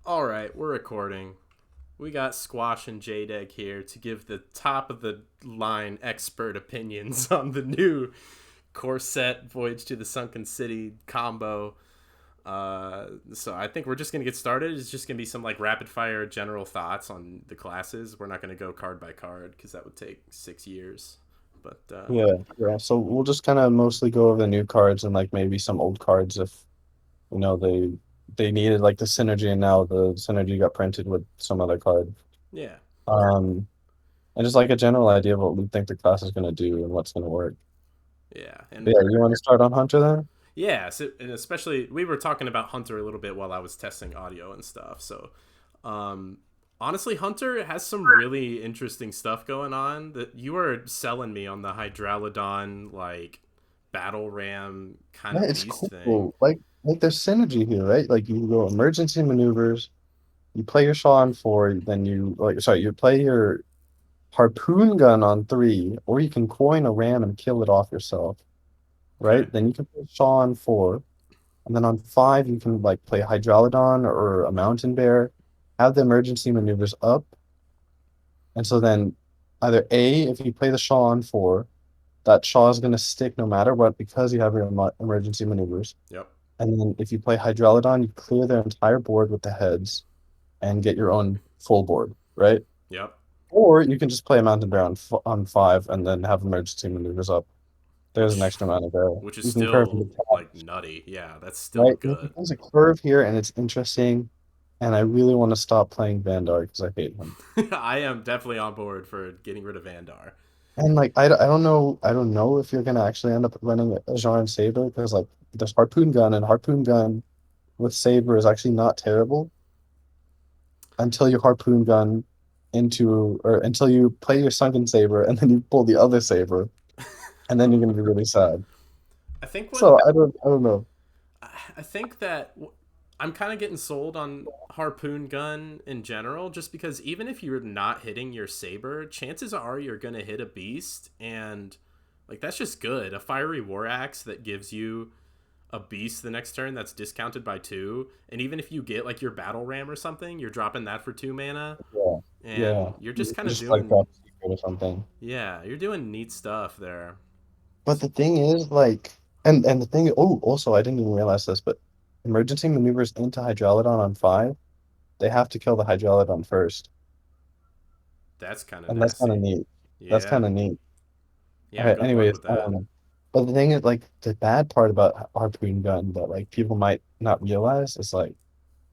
All right, we're recording. We got Squash and Jdeg here to give the top of the line expert opinions on the new core set Voyage to the Sunken City combo. So I think we're just gonna get started. It's just gonna be some like rapid fire general thoughts on the classes. We're not gonna go card by card because that would take 6 years. But Yeah. So we'll just kind of mostly go over the new cards and like maybe some old cards if they needed like the synergy and now the synergy got printed with some other card. yeah, Um, and just like a general idea of what we think the class is gonna do and what's gonna work. yeah, But and yeah, you want to start on Hunter then? yeah, so, and especially we were talking about Hunter a little bit while I was testing audio and stuff. So, um, honestly, Hunter has some really interesting stuff going on. That you were selling me on the Hydralodon like battle ram kind Yeah, of it's beast thing. cool. Like there's synergy here, right? Like you go emergency maneuvers, you play your Shaw on four, then you play your harpoon gun on three, or you can coin a ram and kill it off yourself. Okay, Right? Then you can play Shaw on four, and then on five you can like play Hydralodon or a Mountain Bear, have the emergency maneuvers up, and so then either A, if you play the Shaw on four, that Shaw is going to stick no matter what because you have your emergency maneuvers. yep, And then if you play Hydralodon, you clear their entire board with the heads and get your own full board, right? yep, Or you can just play a Mountain Bear on five and then have emergency maneuvers up. There's an which extra mana there. which is You can curve still the top. like nutty. Yeah, that's still Right? good. There's a curve here, and it's interesting. And I really want to stop playing Vandar because I hate him. I am definitely on board for getting rid of Vandar. And like, I don't know if you're gonna actually end up running a Jarn Saber because like there's Harpoon Gun, and Harpoon Gun with Saber is actually not terrible until you Harpoon Gun into or until you play your Sunken Saber and then you pull the other Saber, and then you're gonna be really sad. I think what So I don't know. I think that I'm kind of getting sold on harpoon gun in general, just because even if you're not hitting your saber, chances are you're gonna hit a beast, and like that's just good. A fiery war axe that gives you a beast the next turn that's discounted by two, and even if you get like your battle ram or something, you're dropping that for 2 mana, Yeah, yeah. and you're just You kind can of just like doing drop a secret or something. yeah, you're doing neat stuff there. But the thing is, like, and the thing, oh, also, I didn't even realize this, but emergency maneuvers into Hydralodon on five, they have to kill the Hydralodon first, That's kind of and that's kind of nasty. neat. That's Yeah, kind of neat. yeah. Okay, Good luck anyways, with that. but the thing is, like, the bad part about Harpoon Gun that like people might not realize is like,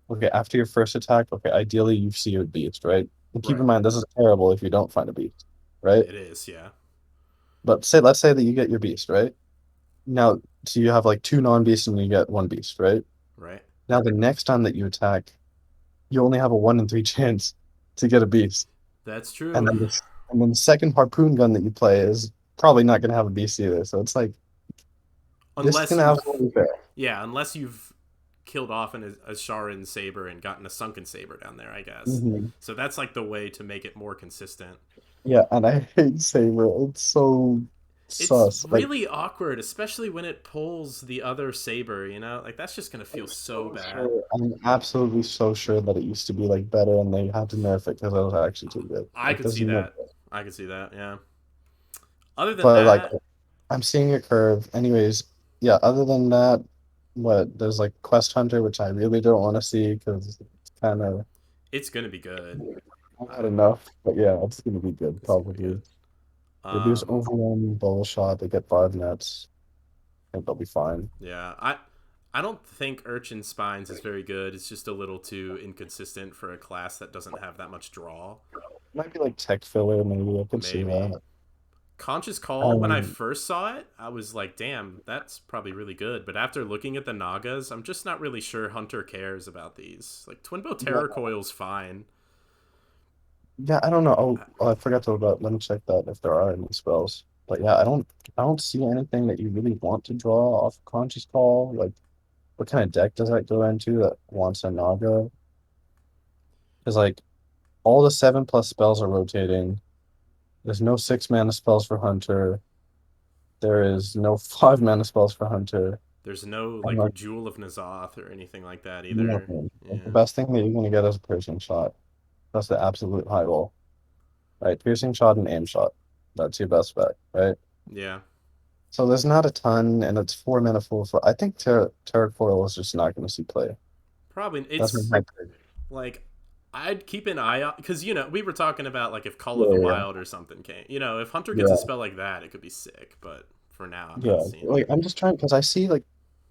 okay, after your first attack, okay, ideally you see a beast, right? And keep in Right. mind, this is terrible if you don't find a beast, right? It is. Yeah. But let's say that you get your beast, right? Now, so you have like two non-beasts and you get one beast, right? Right. Now, the next time that you attack, you only have a one in three chance to get a beast. That's And true. then the second harpoon gun that you play is probably not going to have a beast either. So it's like this is Unless going to you've, absolutely fair. yeah, unless you've killed off a Sharin saber and gotten a sunken saber down there, I guess. Hmm. So that's like the way to make it more consistent. Yeah, and I hate Saber. It's so It's sus. Like, really awkward, especially when it pulls the other saber. Like that's just gonna feel I'm so so bad. sure. I'm absolutely so sure that it used to be like better, and they had to nerf it because it was actually too good. I Like, could there's see no. that. I could see that. Yeah. Other than But like, that, I'm seeing a curve. Anyways, yeah, other than that, what there's like Quest Hunter, which I really don't want to see because it's kind of it's gonna be good. not I, enough. But yeah, it's gonna be good it's gonna be good. probably. Reduce Um, overwhelming bowl shot. They get five nets. I think they'll be fine. yeah, I don't think Urchin Spines is very good. It's just a little too inconsistent for a class that doesn't have that much draw. Might be like tech filler, maybe. I could see Maybe. that. Conscious Call, when I Um, first saw it, I was like, damn, that's probably really good. But after looking at the Nagas, I'm just not really sure Hunter cares about these. Like, Twinbow yeah, Terror Coil's fine. yeah. I don't know. Oh, I forgot to look up. Let me check that if there are any spells. But yeah, I don't see anything that you really want to draw off Conscious Call. Like, what kind of deck does that go into that wants a Naga? Because like all the seven plus spells are rotating. There's no six mana spells for Hunter. There is no five mana spells for Hunter. There's no I'm like like, Jewel of N'Zoth or anything like that either. nothing. Like, the Yeah. best thing that you're gonna get is a piercing shot. That's the absolute high roll, right? Piercing shot and aim shot. That's your best bet, right? Yeah. So there's not a ton, and it's 4 mana full for. I think Terra Coil is just not going to see play. Probably That's my it's high take. like I'd keep an eye out because we were talking about like if Call of the Yeah, Wild or something came. If Hunter gets a yeah, spell like that, it could be sick. But for now, I'm yeah. not seeing it. Like I'm just trying because I see like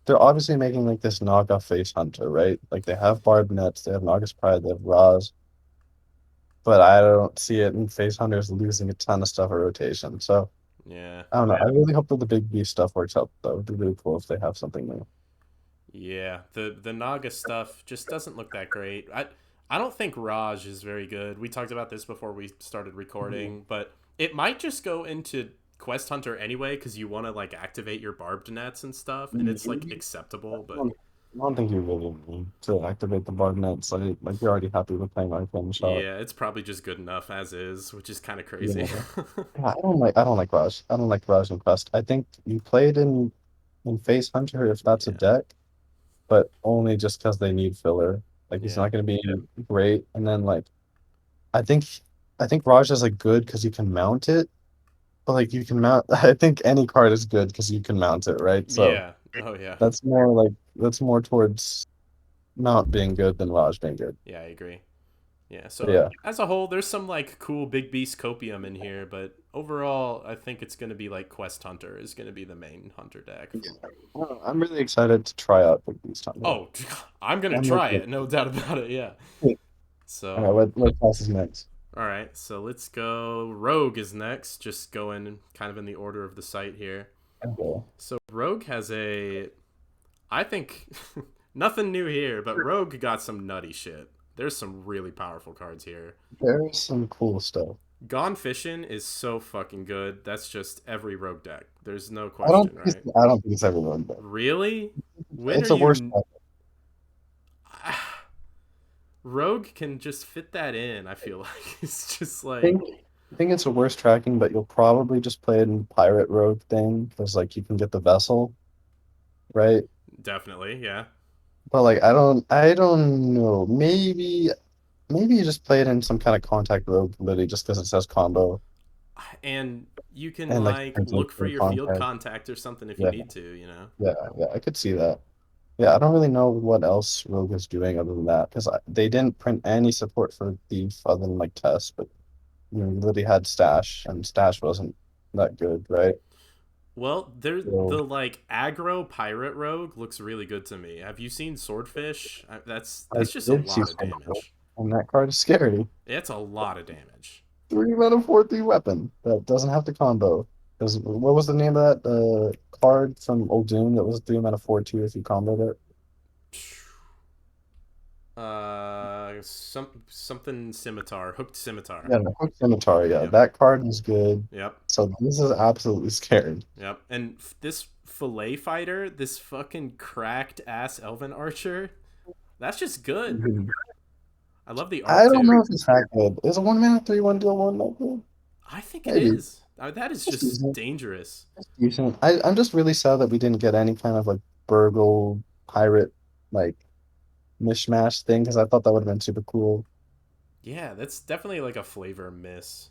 they're obviously making like this Naga face hunter, right? Like they have Barb Nets, they have Naga's Pride, they have Raz, but I don't see it in face hunters losing a ton of stuff at rotation. So Yeah. I don't know. I really hope that the big beast stuff works out though. It'd be really cool if they have something new. Yeah, the Naga stuff just doesn't look that great. I don't think Raj is very good. We talked about this before we started Mhm. recording, but it might just go into Quest Hunter anyway because you want to like activate your barbed nets and stuff, and it's like I acceptable. But don't, I don't think you really need to activate the Barb Nets. Like you're already happy with playing Arcane Shot. yeah, it's probably just good enough as is, which is kind of Yeah. crazy. Yeah, I don't like Raj. I don't like Raj and Quest. I think you played in Face Hunter if that's a Yeah, deck, but only just because they need filler. Like he's yeah, not going to be great. And then like I think I think Raj is like good because you can mount it, but like you can mount. I think any card is good because you can mount it, right? So yeah. Oh yeah, that's more towards Mount being good than Raj being good. yeah. I agree. Yeah. But So yeah. as a whole, there's some like cool big beast copium in here, but overall, I think it's gonna be like Quest Hunter is gonna be the main hunter deck. Yeah. I'm really excited to try out Big Beast Hunter. Oh, I'm gonna I'm try looking. it, no doubt about it. Yeah. All right, So, what class is next? all right. So let's go. Rogue is next. Just going kind of in the order of the site here. Okay. So Rogue has a. I think nothing new here, but Rogue got some nutty shit. There's some really powerful cards here. There's some cool stuff. Gone Fishing is so fucking good. That's just every Rogue deck. There's no I don't question, think it's, right? I don't think it's everyone, but Really? When are it's a worse. you? Rogue can just fit that in. I feel like it's just I like think I think it's a worse tracking, but you'll probably just play it in Pirate Rogue thing because like you can get the vessel, right? definitely, yeah. But like I don't know. Maybe you just play it in some kind of contact rogue literally just because it says combo And you can and like like turns into look for a your field contact. contact or something if you Yeah, need to. yeah, I could see that. Yeah, I don't really know what else Rogue is doing other than that because they didn't print any support for Thief other than like Test, but you literally had Stash and Stash wasn't that good, right? Well, there So the like aggro pirate rogue looks really good to me. Have you seen Swordfish? I That's just a did see lot of something, damage. and that card is scary. It's a lot of damage. 3 mana 4/3 weapon that doesn't have to combo. Because what was the name of that card from Old Doom that was 3 mana 4/2 if you comboed it? Something scimitar, hooked scimitar. Yeah, no, Hook Scimitar, yeah. Yep, That card is good. yep, So this is absolutely scary. yep. And this fillet fighter, this fucking cracked ass elven archer, that's just good. Mhm. I love the I art don't too. know if it's that good. Is a 1 mana 3/1 deal one that good? I think it Maybe. is. That is It's just decent. dangerous. It's decent. I'm just really sad that we didn't get any kind of like burgle pirate like mishmash thing because I thought that would have been super cool. Yeah, that's definitely like a flavor miss.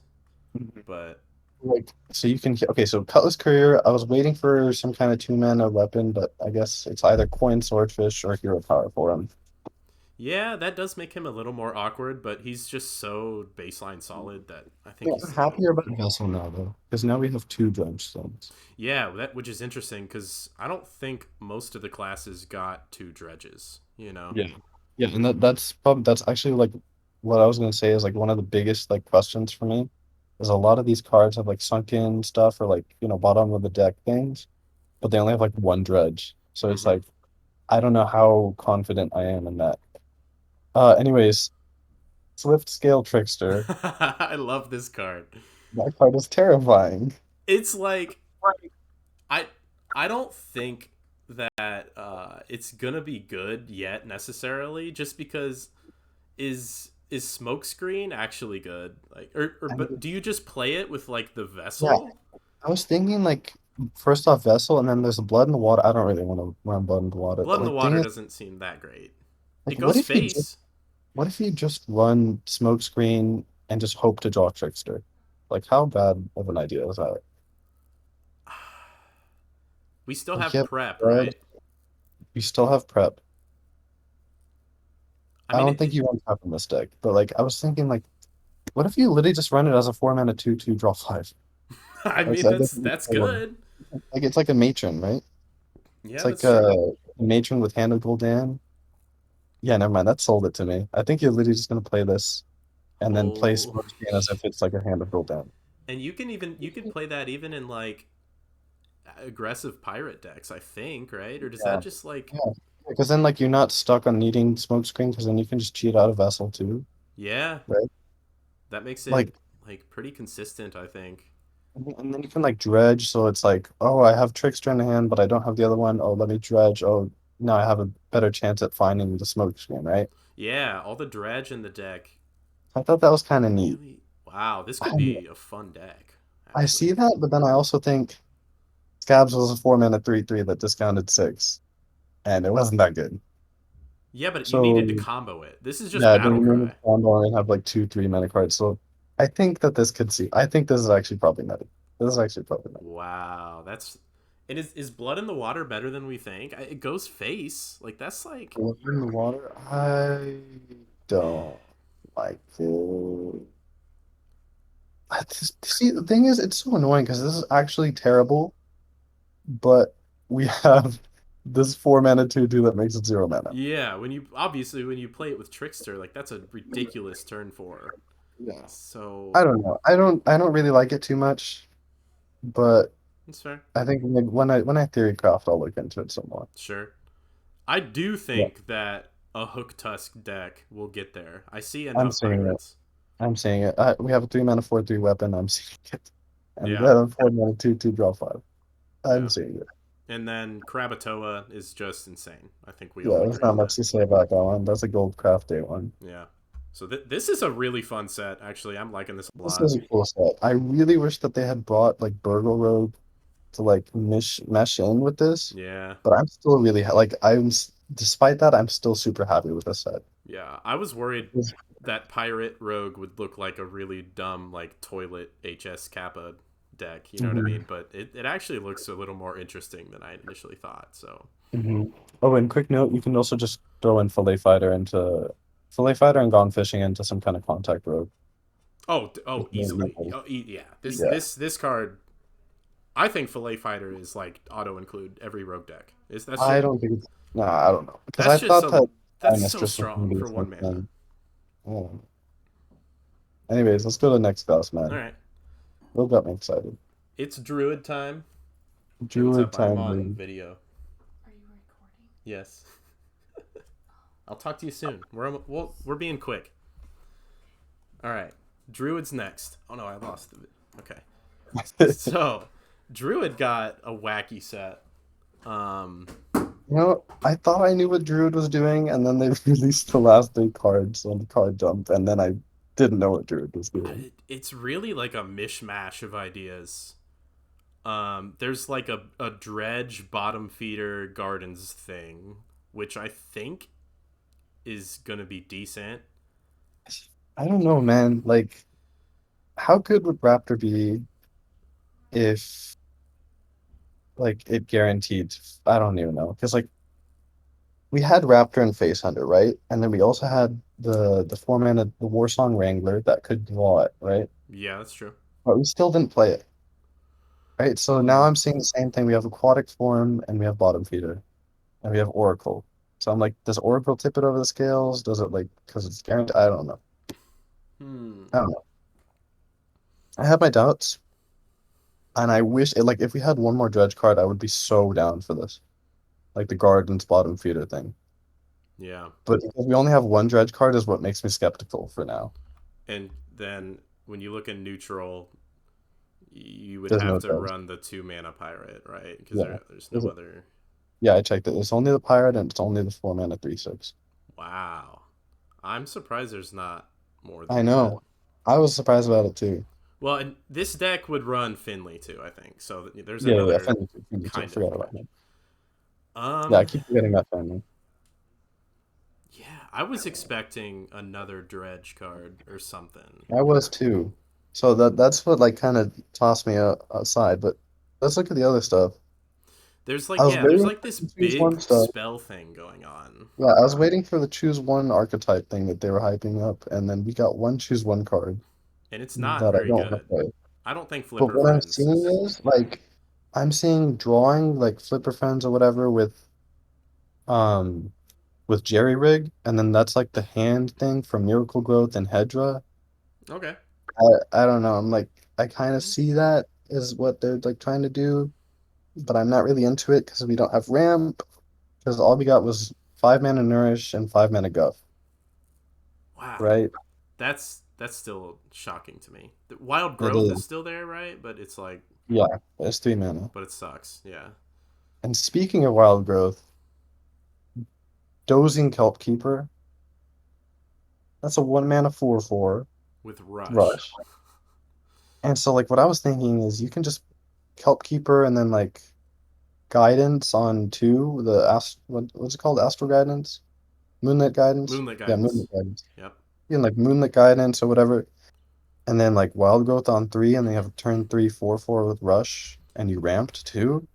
Mhm. But Like so you can okay, so Cutlass Courier, I was waiting for some kind of 2 mana weapon, but I guess it's either coin swordfish or hero power for him. yeah, that does make him a little more awkward, but he's just so baseline solid that I think Yeah, he's I'm still happier good. about Vessel now though, because now we have 2 Dredge Stones. Yeah, that which is interesting because I don't think most of the classes got two dredges. Yeah. Yeah, and that's actually like what I was gonna say is like one of the biggest like questions for me is a lot of these cards have like sunken stuff or like bottom of the deck things, but they only have like one dredge. So it's Hmm. like I don't know how confident I am in that. Anyways, Swift Scale Trickster. I love this card. That card is terrifying. It's like I I don't think that it's gonna be good yet necessarily, just because is smokescreen actually good? Like, or I but mean, do you just play it with like the yeah, vessel? I was thinking like first off vessel, and then there's the blood in the water. I don't really want to run blood in the water, Blood but in the like thing water is, doesn't seem that great. like, It goes face. what if you just run smoke screen and just hope to draw trickster? Like, how bad of an idea is that? We still Like, you have have prep, blood, right? you still have prep. I I mean, don't think you want prep in this deck, but like, I was thinking, like, what if you literally just run it as a 4 mana 2/2 draw 5? I Like, mean so I guess that's good. like it's like a matron, right? It's Yeah, like that's true. a matron with Hand of Gul'dan. Yeah, never mind. That sold it to me. I think you're literally just gonna play this and then play Oh, Smoke Screen as if it's like a Hand of Gul'dan. and you can play that even in like aggressive pirate decks, I think, right? Or does Yeah, that just like, yeah. Because then like you're not stuck on needing Smoke Screen because then you can just cheat out a vessel too, yeah, right? that makes it Like, like pretty consistent, I think. and then you can like dredge. So it's like, oh, I have Trickster in hand, but I don't have the other one. Oh, let me dredge. Oh, now I have a better chance at finding the Smoke Screen, right? Yeah, all the dredge in the deck. I thought that was kind of neat. Really, wow, this I, could be a fun deck, I see actually. that, but then I also think Scabs was a 4 mana 3/3 that discounted 6, and it wasn't that good. Yeah, but you needed to So combo it. This is just yeah, then battle you made cry. a combo and have like 2 3 mana cards. So I think that this could see. I think this is actually probably nutty. This is actually probably nutty. Wow, that's. And is blood in the water better than we think? It goes face. Like that's like. Water in the water. I don't like it. See, the thing is, it's so annoying because this is actually terrible, but we have this 4 mana 2/2 that makes it 0 mana. Yeah, when you obviously when you play it with Trickster, like that's a ridiculous turn four. Yeah. I So don't know. I don't really like it too much, but that's fair. I think when I theory craft, I'll look into it some more. Sure. I do Yeah, think that a Hook Tusk deck will get there. I see I'm enough seeing it. pirates. I'm seeing it. We have a 3 mana 4/3 weapon. I'm seeing it, and Yeah, then a 4 mana 2/2 draw 5. I'm yeah. seeing it. And then Krakatoa is just insane. I think we Yeah, all there's agree not on much that. to say about that one. That's a gold craft day one. Yeah. So this is a really fun set. Actually, I'm liking this a This lot. is a cool set. I really wish that they had brought like Burgle Rogue to like mesh in with this, Yeah. but I'm still really like despite that, I'm still super happy with this set. Yeah, I was worried that Pirate Rogue would look like a really dumb like toilet HS Kappa deck, you know what I Mhm. mean? But it actually looks a little more interesting than I initially thought. So Hmm. Oh, and quick note, you can also just throw in Fillet Fighter and Gone Fishing into some kind of contact road. easily. Yeah. Yeah. This card I think Fillet Fighter is like auto include every rogue deck. Is I don't think it's no, I don't know. Because that's I just thought so that that's so Mistress was gonna strong be for the same one mana. thing. Oh. Anyways, let's go to the next boss, All man. right. What got me excited? It's Druid time. Hey, what's Druid up? I'm time, on baby. video. Yes. I'll talk to you soon. We're being quick. All right. Druid's next. Oh no, I lost the. Okay. So, Druid got a wacky set. Um, You know, I thought I knew what Druid was doing, and then they released the last 3 cards on the card dump, and then I didn't know what Druid was doing. it's really like a mishmash of ideas. There's like a dredge bottom feeder gardens thing, which I think is gonna be decent. I don't know, man. Like, how good would Raptor be if like it guaranteed? I don't even know. Because like we had Raptor and Face Hunter, right? And then we also had the 4 mana the War Song Wrangler that could draw it, right? Yeah, that's true. But we still didn't play it, right? So now Hmm. I'm seeing the same thing. We have Aquatic Form and we have Bottom Feeder and we have Oracle. So I'm like, does Oracle tip it over the scales? Does it like because it's guaranteed? I don't know. Hmm. I don't know. I have my doubts, and I wish it like if we had one more Dredge card, I would be so down for this, like the Gardens Bottom Feeder thing. Yeah. But because we only have one Dredge card, is what makes me skeptical for now. And then when you look in neutral, you would There's have no to Dredge. run the 2 mana pirate, right? Because Yeah. there's Is no it? other. Yeah, I checked it. It's only the Pirate and it's only the 4 mana 3/6. Wow. I'm surprised there's not more I than that. know. I was surprised about it too. Well, and this deck would run Finley too, I think. So there's Yeah, yeah, another Finley too. I kind of forgot about advantage. him. Yeah, I Um, keep forgetting about Finley. yeah, I was expecting another dredge card or something. I was too. So that's what like kind of tossed me aside. But let's look at the other stuff. I was There's waiting like this for the choose one big stuff. spell thing going on, Yeah, I was waiting for the choose one archetype thing that they were hyping up, and then we got one choose one card and it's not that I very don't want to good. play. I don't think But Flipper what I'm Friends seeing is. is like I'm seeing drawing like Flipper Fans or whatever um with Jerry Rig, and then that's like the hand thing from Miracle Growth and Hedra. Okay. I don't know. I'm like I kind of see that is what they're like trying to do, but I'm not really into it because we don't have ramp. Because all we got was 5 mana Nourish and 5 mana Guff, Wow. right? That's still shocking to me. The Wild It Growth is. is still there, right? But it's like, Yeah, it's 3 mana. but it sucks. Yeah. And speaking of Wild Growth, Dozing Kelp Keeper, that's a 1 mana 4/4 With Rush. rush. And so like what I was thinking is you can just Kelp Keeper and then like Guidance on two, what's it called? Astral Guidance? Moonlit Guidance? Moonlit Yeah, Guidance. Moonlit Guidance. Yep. You can like Moonlit Guidance or whatever, and then like Wild Growth on three, and then you have a turn 3/4/4 with Rush, and you ramped too.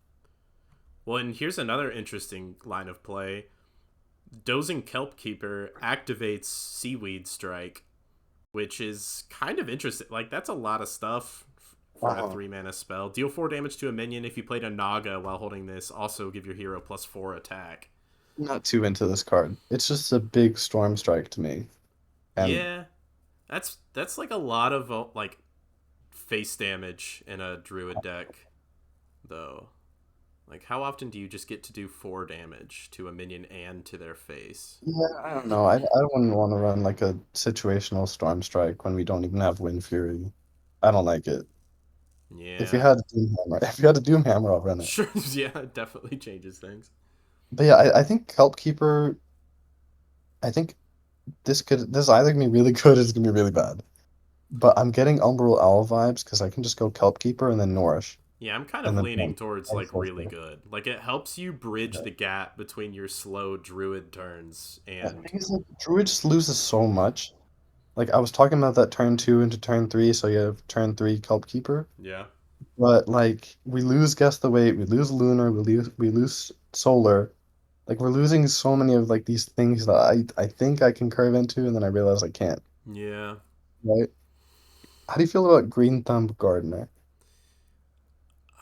Well, and here's another interesting line of play. Dozing Kelp Keeper activates Seaweed Strike, which is kind of interesting. Like, that's a lot of stuff for a Wow. 3 mana spell. Deal 4 damage to a minion if you played a Naga while holding this. Also, give your hero +4 attack. Not too into this card. It's just a big Storm Strike to me. And Yeah, that's like a lot of like face damage in a druid deck, though. Like, how often do you just get to do 4 damage to a minion and to their face? yeah, I don't know. I wouldn't want to run like a situational Storm Strike when we don't even have Wind Fury. I don't like it. If we Yeah. had Doomhammer, if we had a Doomhammer, I'll run it. Sure, yeah, it definitely changes things. But yeah, I think Kelp Keeper. I think this is either gonna be really good or it's gonna be really bad. But I'm getting Umbral Owl vibes because I can just go Kelp Keeper and then Nourish Yeah, I'm kind and of then leaning towards I like feel really good. good. Like, it helps you bridge Yeah. the gap between your slow druid turns The and thing is, like, Druid just loses so much. Like I was talking about that turn two into turn three, so you have turn three Kelp Keeper. yeah. But like we lose Guess the Weight, we lose Lunar, we lose Solar. Like we're losing so many of like these things that I think I can curve into, and then I realize I can't. Yeah. Right? How do you feel about Green Thumb Gardener?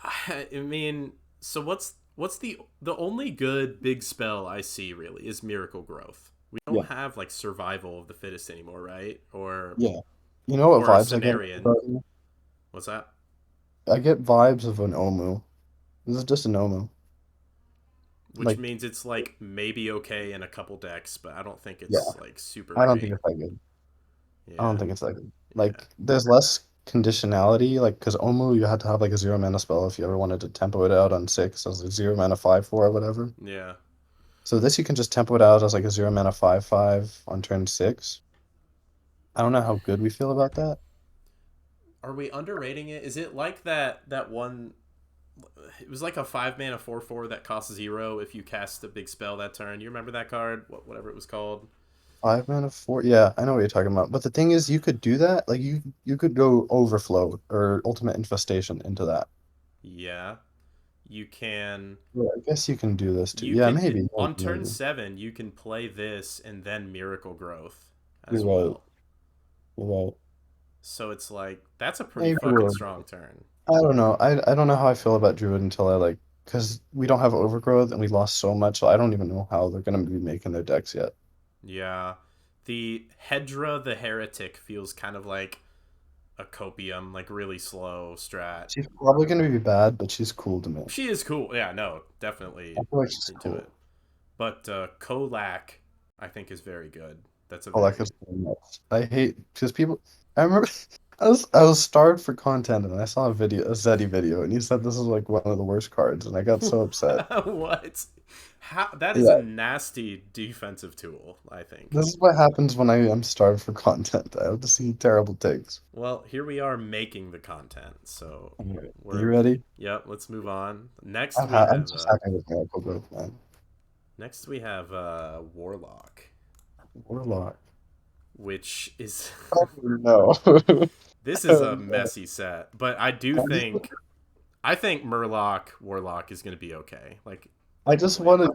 I mean, so what's the only good big spell I see really is Miracle Growth. We Yeah, don't have like Survival of the Fittest anymore, right? yeah. You know what Or vibes I get from Cenarian. Gardener? What's that? I get vibes of an Omu. This is just an Omu. Which Like, means it's like maybe okay in a couple decks, but I don't think yeah, it's like super I don't think great. it's that good. I don't Yeah. think it's that good. Yeah. Like, there's less conditionality. Like, because Omu, you had to have like a 0 mana spell if you ever wanted to tempo it out on six as a 0 mana 5/4 or whatever. Yeah. So this you can just tempo it out as like a 0 mana 5/5 on turn six. I don't know how good we feel about that. Are we underrating it? Is it like that one? It was like a 5 mana 4/4 that costs 0 if you cast a big spell that turn. You remember that card? Whatever it was called. 5 mana 4. Yeah, I know what you're talking about. But the thing is, you could do that. Like, you could go Overflow or Ultimate Infestation into that. Yeah. You can. Yeah, I guess you can do this too. You Yeah, can maybe, maybe, on turn maybe. 7 you can play this and then Miracle Growth You're as right. well. You're right. So it's like that's a pretty Maybe fucking we're. strong turn. I don't know. I don't know how I feel about Druid until I like, because we don't have Overgrowth and we lost so much, so I don't even know how they're gonna be making their decks yet. Yeah. The Hedra the Heretic feels kind of like a copium, like really slow strat. She's probably gonna be bad, but she's cool to me. She is cool. Yeah, no, I definitely feel like she's into cool. it. But Kolak, I think, is very good. That's a Oh, like very this nuts. I hate because people. I remember. I was starved for content and I saw a Zeddy video and he said this is like one of the worst cards and I got so upset. What? How? That is a Yeah, nasty defensive tool, I think. this is what happens when I am starved for content. I have to see terrible takes. Well, here we are making the content, so Alright, you we're. ready? Yep. Let's move on. I'm just happy with Miracle Growth, man. Next we have Warlock, Warlock. which is Oh no. this is a Oh, no. messy set, but I think Murloc Warlock is going to be okay. Like I like just way. want to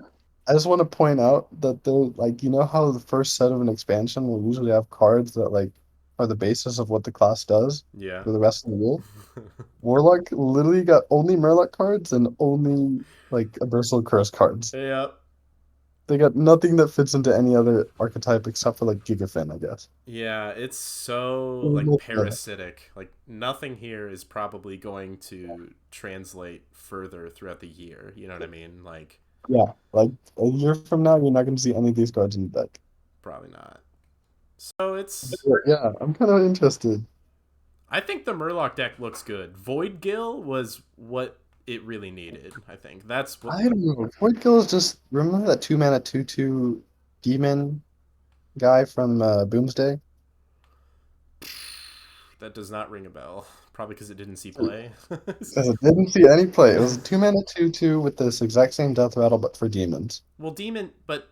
I just want to point out that they're like how the first set of an expansion will usually have cards that like are the basis of what the class does Yeah. for the rest of the year. Warlock literally got only Murloc cards and only like Abyssal Curse cards. Yep. They got nothing that fits into any other archetype except for like Gigafin, I guess. Yeah, it's so like Yeah, parasitic. Like nothing here is probably going to translate further throughout the year. You know what I mean? Like yeah. Like a year from now, you're not going to see any of these cards in the deck. probably not. So it's Yeah, I'm kind of interested. I think the Murloc deck looks good. Void Gill was what it really needed, I think. That's what I don't know. Void Kill is just remember that 2 mana 2/2 demon guy from Boomsday? that does not ring a bell. Probably because it didn't see play. Because it didn't see any play. It was a 2 mana 2/2 with this exact same death rattle but for demons. Well, demon, but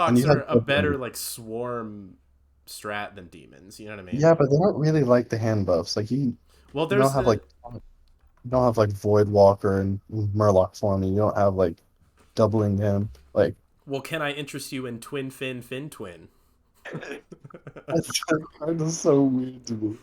And Murlocs you had are a better like swarm strat than demons. You know what I mean? yeah, but they don't really like the hand buffs. Like Well, you there's don't have the like you don't have like Void Walker and Murloc form, and you don't have like doubling him. Like well, can I interest you in Twin Fin Twin? that's kind of so weird to me.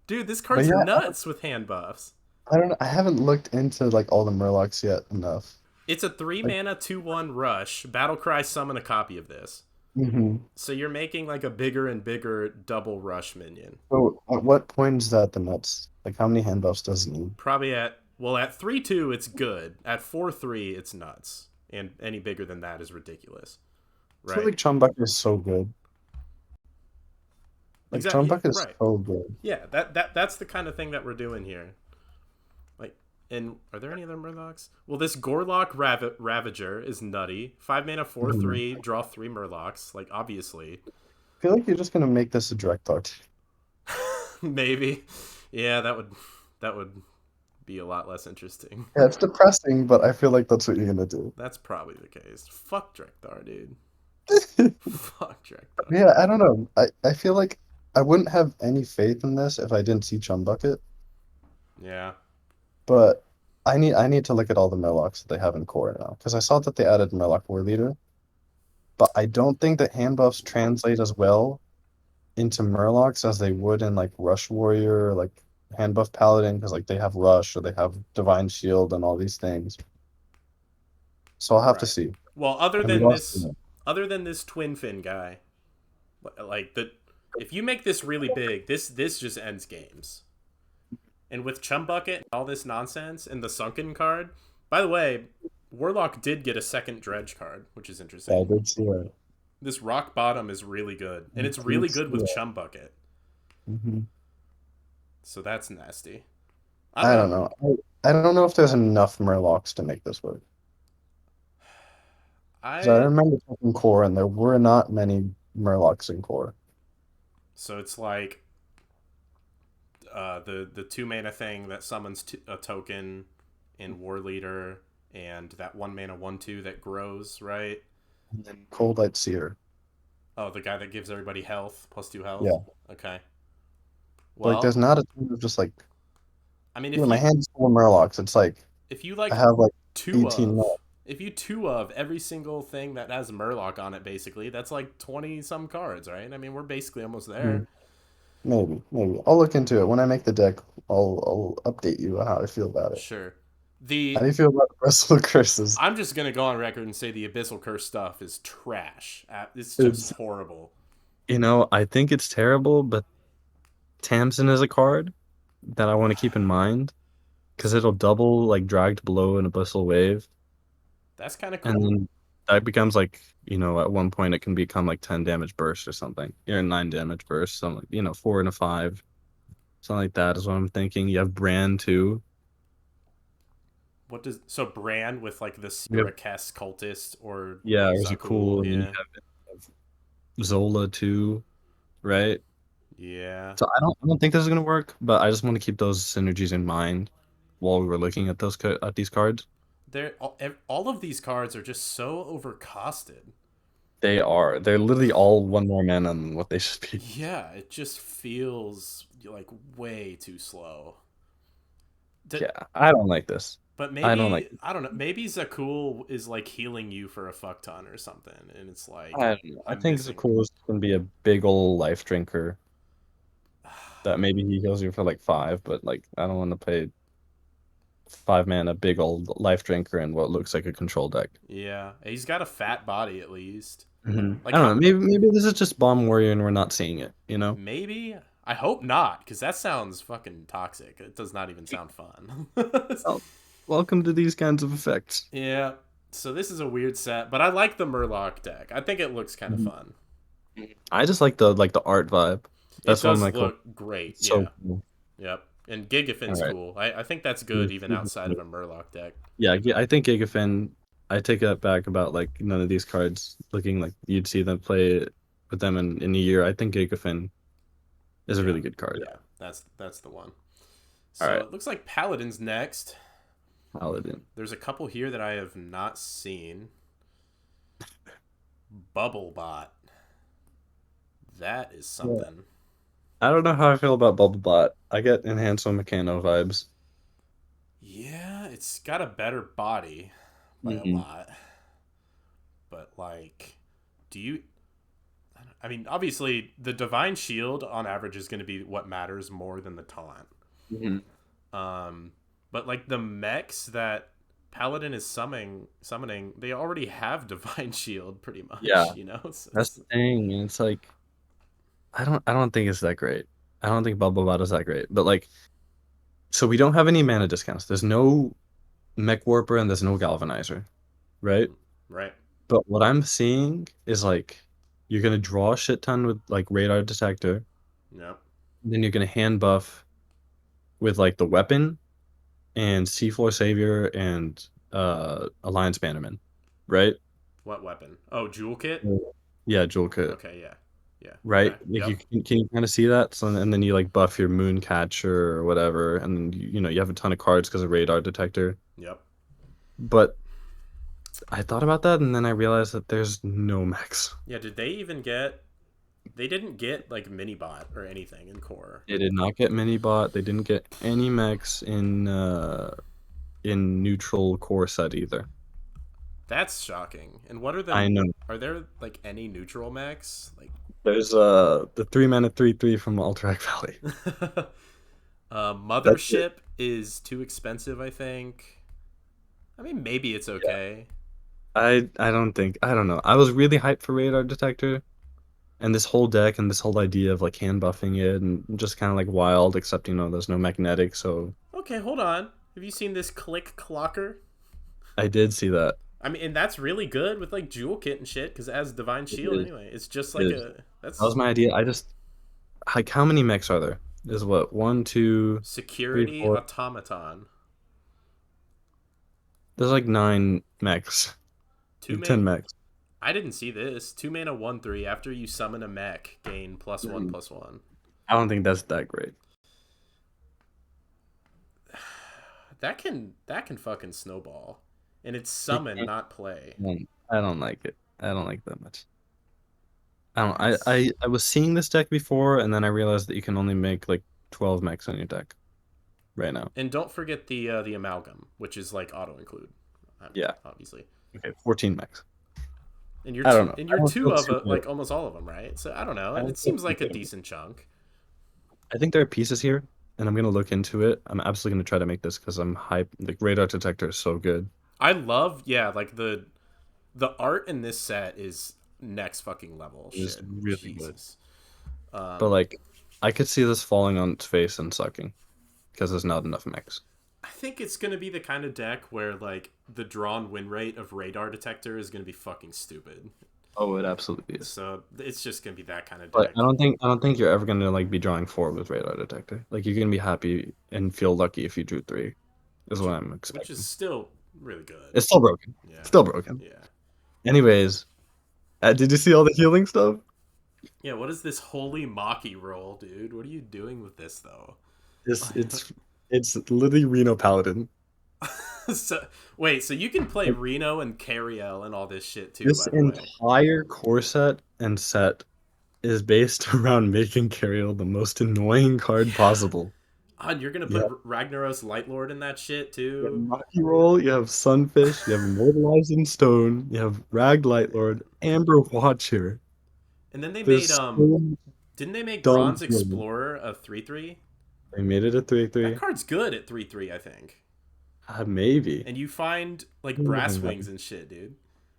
Dude, this But card's yeah, nuts with hand buffs. I don't know. I haven't looked into like all the Murlocs yet enough. It's a 3 Like, mana 2/1 rush. Battlecry summon a copy of this. hmm So you're making like a bigger and bigger double rush minion. So at what point is that the nuts? Like how many hand buffs does it need? Probably at 3/2 it's good. At 4/3 it's nuts. And any bigger than that is ridiculous. I feel Right? like Chumbucket is so good. Like Exactly. Yeah, Chumbucket is right. so good. Yeah, that's the kind of thing that we're doing here. Like, and are there any other Murlocs? Well, this Gorlock Ravager is nutty. 5 mana, four Mhm. three, draw 3 Murlocs. Like, obviously, I feel like you're just gonna make this a direct art. maybe. Yeah, that would be a lot less interesting. Yeah, it's depressing, but I feel like that's what you're gonna do. That's probably the case. Fuck Drekthar, dude. Fuck Drekthar. Yeah, I don't know. I feel like I wouldn't have any faith in this if I didn't see Chumbucket, Yeah. but I need to look at all the Murlocs that they have in core now because I saw that they added Murloc War Leader, but I don't think that hand buffs translate as well into Murlocs as they would in like Rush Warrior, or, like hand buff Paladin, because like they have Rush or they have Divine Shield and all these things. So I'll have to Right. see. Well, other And we've than also this, other than this Twin Fin guy, like the, if you make this really big, this just ends games. And with Chumbucket and all this nonsense and the Sunken card, by the way, Warlock did get a second Dredge card, which is yeah, I interesting. did see that. This Rock Bottom is really good, and I it's really did see good with that. Chumbucket. hmm So that's nasty. I don't I don't know. know. I don't know if there's enough Murlocs to make this work. Because I I remember checking core and there were not many Murlocs in core. so it's like the 2 mana thing that summons a token in War Leader, and that 1 mana 1/2 that grows, right? And then Cold Light Seer. Oh, the guy that gives everybody health, +2 health. Yeah. Okay. But like there's Well, not a ton of just like I mean, yeah, my hand's full of Murlocs. It's like if you I like have like two 18 of more. if you two of every single thing that has Murloc on it, basically, that's like 20 some cards, right? I mean, we're basically almost Hmm. there. Maybe. I'll look into it. When I make the deck, I'll update you on how I feel about it. Sure. How The do you feel about the rest of the curses? I'm just gonna go on record and say the Abyssal Curse stuff is trash. It's just It's horrible. I think it's terrible, but Tamsin is a card that I want to keep in mind because it'll double like dragged blow and abyssal wave, That's kind of and cool. then that becomes like at one point it can become like 10 damage burst or something. 9 damage burst, something 4 and a 5. Something like that is what I'm thinking. You have Brand too. What does so Bran with like the You have, Syracuse cultist or yeah, there's a Zakul? cool, and then you Yeah, have Zola too, right? yeah. So I don't think this is gonna work, but I just want to keep those synergies in mind while we were looking at at these cards. They're all of these cards are just so overcosted. They are. They're literally all one more mana than what they should be. Yeah, it just feels like way too slow. D- Yeah, I don't like this. but I don't like maybe I don't know. Maybe Zakul is like healing you for a fuck ton or something, and it's like I don't know. I I'm think the missing. coolest can be a big old life drinker that maybe he heals you for like five, but like I don't want to pay 5 mana big old life drinker in what looks like a control deck. Yeah, he's got a fat body at least. I Like don't how know. Maybe this is just Bomb Warrior and we're not seeing it. You know? maybe I hope not because that sounds fucking toxic. It does not even sound fun. Well, welcome to these kinds of effects. Yeah. So this is a weird set, but I like the Murloc deck. I think it looks kind of Mhm. fun. I just like the art vibe. It That's one of does my cool. look great. It's so Yeah. cool. Yep. And All Gigafin's right. cool. I think that's good even outside of a Murloc deck. Yeah, I think Gigafin. I take that back about like none of these cards looking like you'd see them play with them in a year. I think Gigafin is a Yeah. really good card. Yeah. That's the one. All So right, it looks like Paladin's next. Paladin. There's a couple here that I have not seen. Bubblebot. That is Yeah. something. I don't know how I feel about Bubblebot. I get Enhancer Meccano vibes. Yeah, it's got a better body by a Hmm. lot. But like, do you I mean, obviously, the divine shield on average is going to be what matters more than the taunt. Hmm. Um, but like the mechs that Paladin is summoning, they already have divine shield pretty Yeah, much. You know, that's the thing. And it's like I don't think it's that great. I don't think Bubblebot is that great. But like, so we don't have any mana discounts. There's no Mech Warper and there's no Galvanizer, right? right. But what I'm seeing is like you're gonna draw a shit ton with like radar detector, Yep. then you're gonna hand buff with like the weapon and Seafloor Savior and Alliance Bannerman, right? What weapon? Oh, jewel kit. Mm. Yeah, Jewel Kit, Okay. Yeah. Yeah. right? Okay. Like you Yep. can you kind of see that? So and then you like buff your Mooncatcher or whatever, and then you have a ton of cards because of radar detector. Yep. But I thought about that and then I realized that there's no max. Yeah. Did they even get? They didn't get like mini bot or anything in core. They did not get mini bot. They didn't get any mechs in neutral core set either. That's shocking. And what are I the? know. Are there like any neutral mechs? Like There's the 3 mana 3/3 from Alterac Valley. That's it. Mothership is too expensive, I think. I mean, maybe it's Yeah. okay. I don't know. I was really hyped for Radar Detector and this whole deck and this whole idea of like hand buffing it and just kind of like wild, except there's no magnetic, so Okay, hold on. Have you seen this click clocker? I did see that. I mean, and that's really good with like jewel kit and shit because it has divine It shield is. anyway. It's just It like is. a That was that's my idea. I just like how many mechs are there? Is what one, two, three, security four. automaton. There's like 9 mechs, Two like 10 mechs. I didn't see this. 2 mana 1/3. After you summon a mech, gain Mhm. +1/+1. I don't think that's that great. That can fucking snowball, and it's It summon, can't- not play. I don't like it. I don't like that much. I don't. That's I was seeing this deck before, and then I realized that you can only make like 12 mechs on your deck right now. and don't forget the amalgam, which is like auto include, Yeah. obviously. Okay. 14 mechs. And you're I don't two, know. and I you're don't two feel of too good. like almost all of them, right? So I don't know. I It don't feel seems too like a good. decent chunk. I think there are pieces here, and I'm gonna look into it. I'm absolutely gonna try to make this because I'm hyped. Like radar detector is so good. I love, yeah, like the art in this set is next fucking level It is shit. really good. Jesus. But Um, like, I could see this falling on its face and sucking because there's not enough mechs. I think it's gonna be the kind of deck where like the drawn win rate of radar detector is gonna be fucking stupid. Oh, it absolutely is. So it's just gonna be that kind of But deck. I don't think you're ever gonna like be drawing four with radar detector. Like you're gonna be happy and feel lucky if you drew three, is which what I'm which is expecting. still really good. It's still broken. Yeah, Still broken. yeah, Anyways, did you see all the healing stuff? yeah. What is this holy Maki roll, dude? What are you doing with this though? This it's literally Reno Paladin. So wait, so you can play Like, Reno and Cariel and all this shit too, this by the way. entire core set and set is based around making Cariel the most annoying card Yeah. possible. And you're gonna Yeah. put Ragnaros Lightlord in that shit You have too. Maki Roll, you have Sunfish, you have Immortalized in Stone, you have Rag Lightlord, Amber Watcher. And then they made There's so didn't they make dumb Bronze healing. Explorer a 3/3? They made it a That 3/3. card's good at 3/3, I think. Maybe. And you find like I'm brass running that. wings and shit, dude.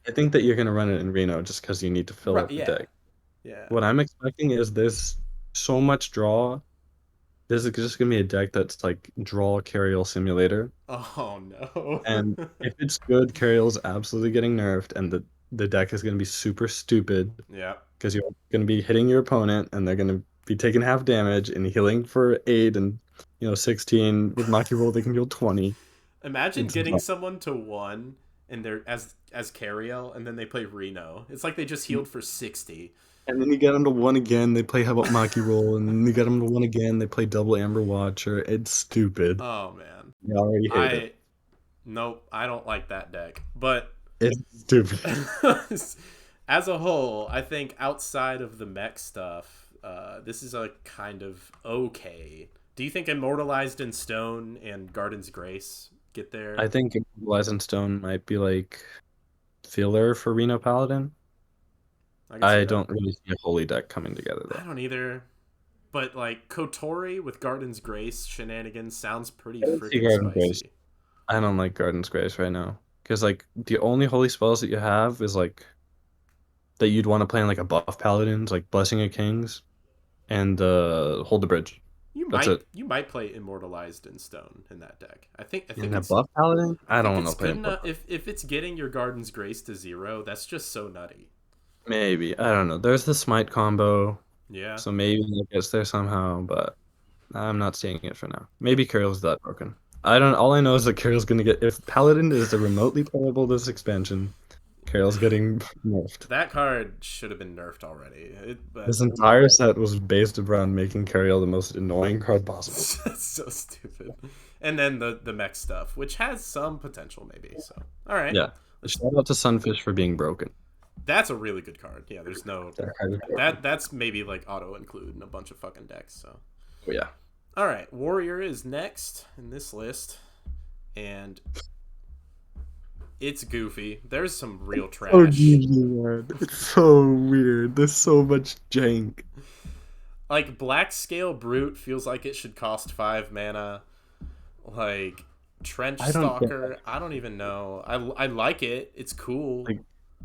I think that you're gonna run it in Reno just because you need to fill Right? out the Yeah, deck. yeah. What I'm expecting is there's so much draw. This is just gonna be a deck that's like draw Cariel Simulator. Oh no. And if it's good, Cariel's absolutely getting nerfed, and the deck is gonna be super stupid Yeah. because you're gonna be hitting your opponent and they're gonna be taking half damage and healing for 8 and 16 with Maki Roll they can heal 20. Imagine It's getting dumb. someone to 1 and they're as Cariel and then they play Reno. It's like they just healed for 60. And then you get them to 1 again, they play how about Maki Roll, and then you get them to 1 again, they play double Amber Watcher. It's stupid. Oh man. I already hate it. I Nope, I don't like that deck. But It's stupid. as a whole, I think outside of the mech stuff, this is a kind of okay. Do you think Immortalized in Stone and Garden's Grace get there? I think Immortalized Stone might be like filler for Reno Paladin. I can see I that. don't really see a holy deck coming together I though. don't either. But like Kotori with Garden's Grace shenanigans sounds pretty I don't see freaking Garden Grace. spicy. I don't like Garden's Grace right now. Because like the only holy spells that you have is like that you'd want to play in like a buff paladins, like Blessing of Kings and Hold the Bridge. That's it. You might play Immortalized in Stone in that deck. I think In a buff paladin? I I don't think want it's to play good in buff. enough if it's getting your Garden's Grace to 0, that's just so nutty. Maybe. I don't know. There's the smite combo, Yeah. so maybe it gets there somehow, but I'm not seeing it for now. Maybe Carol's that broken. I don't all I know is that Carol's gonna get if Paladin is remotely playable this expansion, Carol's getting nerfed. That card should have been nerfed already. But This entire set was based around making Carriel the most annoying card possible. that's so stupid. And then the mech stuff, which has some potential maybe. So, all right. Yeah. Shout out to Sunfish for being broken. That's a really good card. Yeah, there's no That card is broken. that's maybe like auto include in a bunch of fucking decks. So, Oh, yeah. all right, Warrior is next in this list, and it's goofy. There's some real Oh, trash. man. It's so weird. There's so much jank. Like Black Scale Brute feels like it should cost 5 mana. Like Trench I don't get Stalker, I don't even know. I like it. It's cool. Like,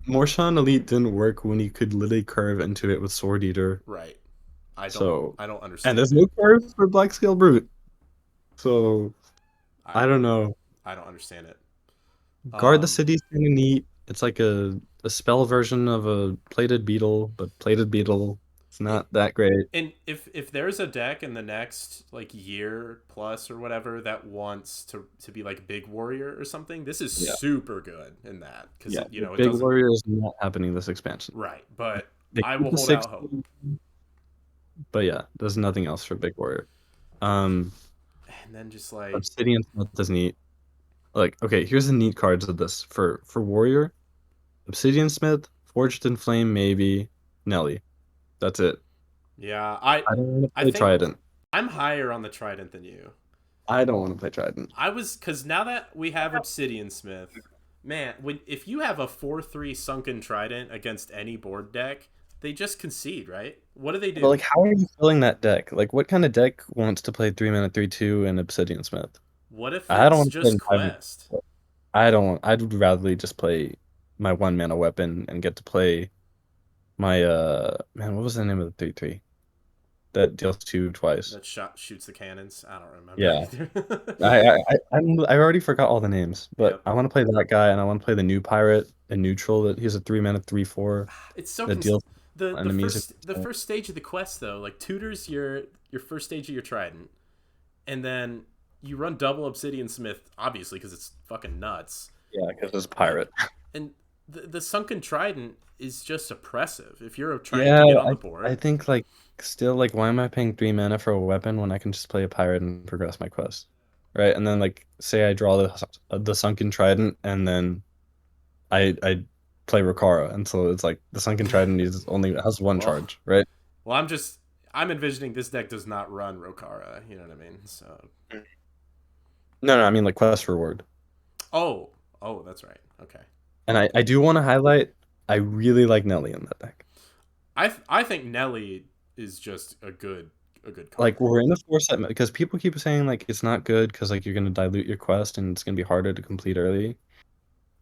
Morshan Elite didn't work when you could literally curve into it with Sword Eater. Right. So, I don't and understand there's it. no curve for Black Scale Brute. So, I I don't know. I don't understand it. Guard the Um City's kind of neat. It's like a spell version of a Plated Beetle, but Plated Beetle, it's it, not that great. and if there's a deck in the next like year plus or whatever that wants to be like Big Warrior or something, this is Yeah. super good in that cuz Yeah. you know, it Big doesn't Warrior is not happening this expansion. right, but They I keep will the hold six, out hope. but yeah, there's nothing else for Big Warrior. Um, And then just like Obsidian Smith is neat. Like, okay, here's the neat cards of this for Warrior. Obsidian Smith, Forged in Flame, maybe Nelly. That's it. yeah, I don't want to I play think Trident. I'm higher on the Trident than you. I don't want to play Trident. I was cuz now that we have Obsidian Smith, man, if you have a 4/3 Sunken Trident against any board deck, they just concede, right? What do they But do? like, how are you filling that deck? Like, what kind of deck wants to play 3 mana 3/2 and Obsidian Smith? What if I don't it's want to play just Quest? I don't want. I'd rather just play my 1 mana weapon and get to play my man. What was the name of the 3/3? that deals two twice. That shoots the cannons. I don't remember Yeah. either. I already forgot all the names, but Yep. I want to play that guy, and I want to play the new pirate, a neutral that he's a 3 mana 3/4 It's so that deals the enemies. first stage of the quest though, like tutors your first stage of your trident, and then you run double obsidian smith, obviously because it's fucking nuts. Yeah, because it's a And pirate. and the sunken trident is just oppressive if you're trying Yeah, to get on the I board. think like still like why am I paying 3 mana for a weapon when I can just play a pirate and progress my quest, right? And then like say I draw the sunken trident and then I play Rokara, and so it's like the sunken trident is only has one well, charge, right? well, I'm envisioning this deck does not run Rokara. You know what I mean? So No, I mean like quest reward. oh oh that's right. Okay. And I do want to highlight I really like Nelly in that deck. I think Nelly is just a good Like card. we're in a four set because people keep saying like it's not good because like you're gonna dilute your quest and it's gonna be harder to complete early.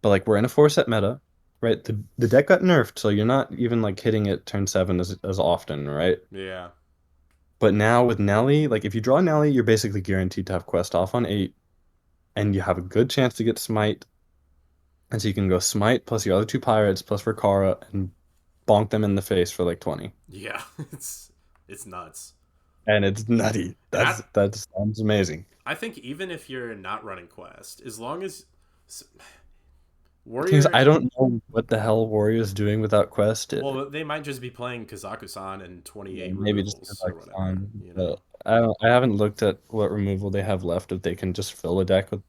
But like we're in a four set meta, right? The deck got nerfed, so you're not even like hitting it turn 7 as often, right? Yeah. But now with Nelly, like if you draw Nelly, you're basically guaranteed to have quest off on 8, and you have a good chance to get smite. And so you can go smite plus your other two pirates plus Rikara and bonk them in the face for like 20. Yeah. It's nuts. And it's nutty. And That sounds amazing. I think even if you're not running quest, as long as The thing is, warrior, I don't know what the hell Warrior's doing without quest. well, they might just be playing Kazaku-san and 28 Maybe just removals or like whatever. fun. You But know. I haven't looked at what removal they have left. If they can just fill a deck with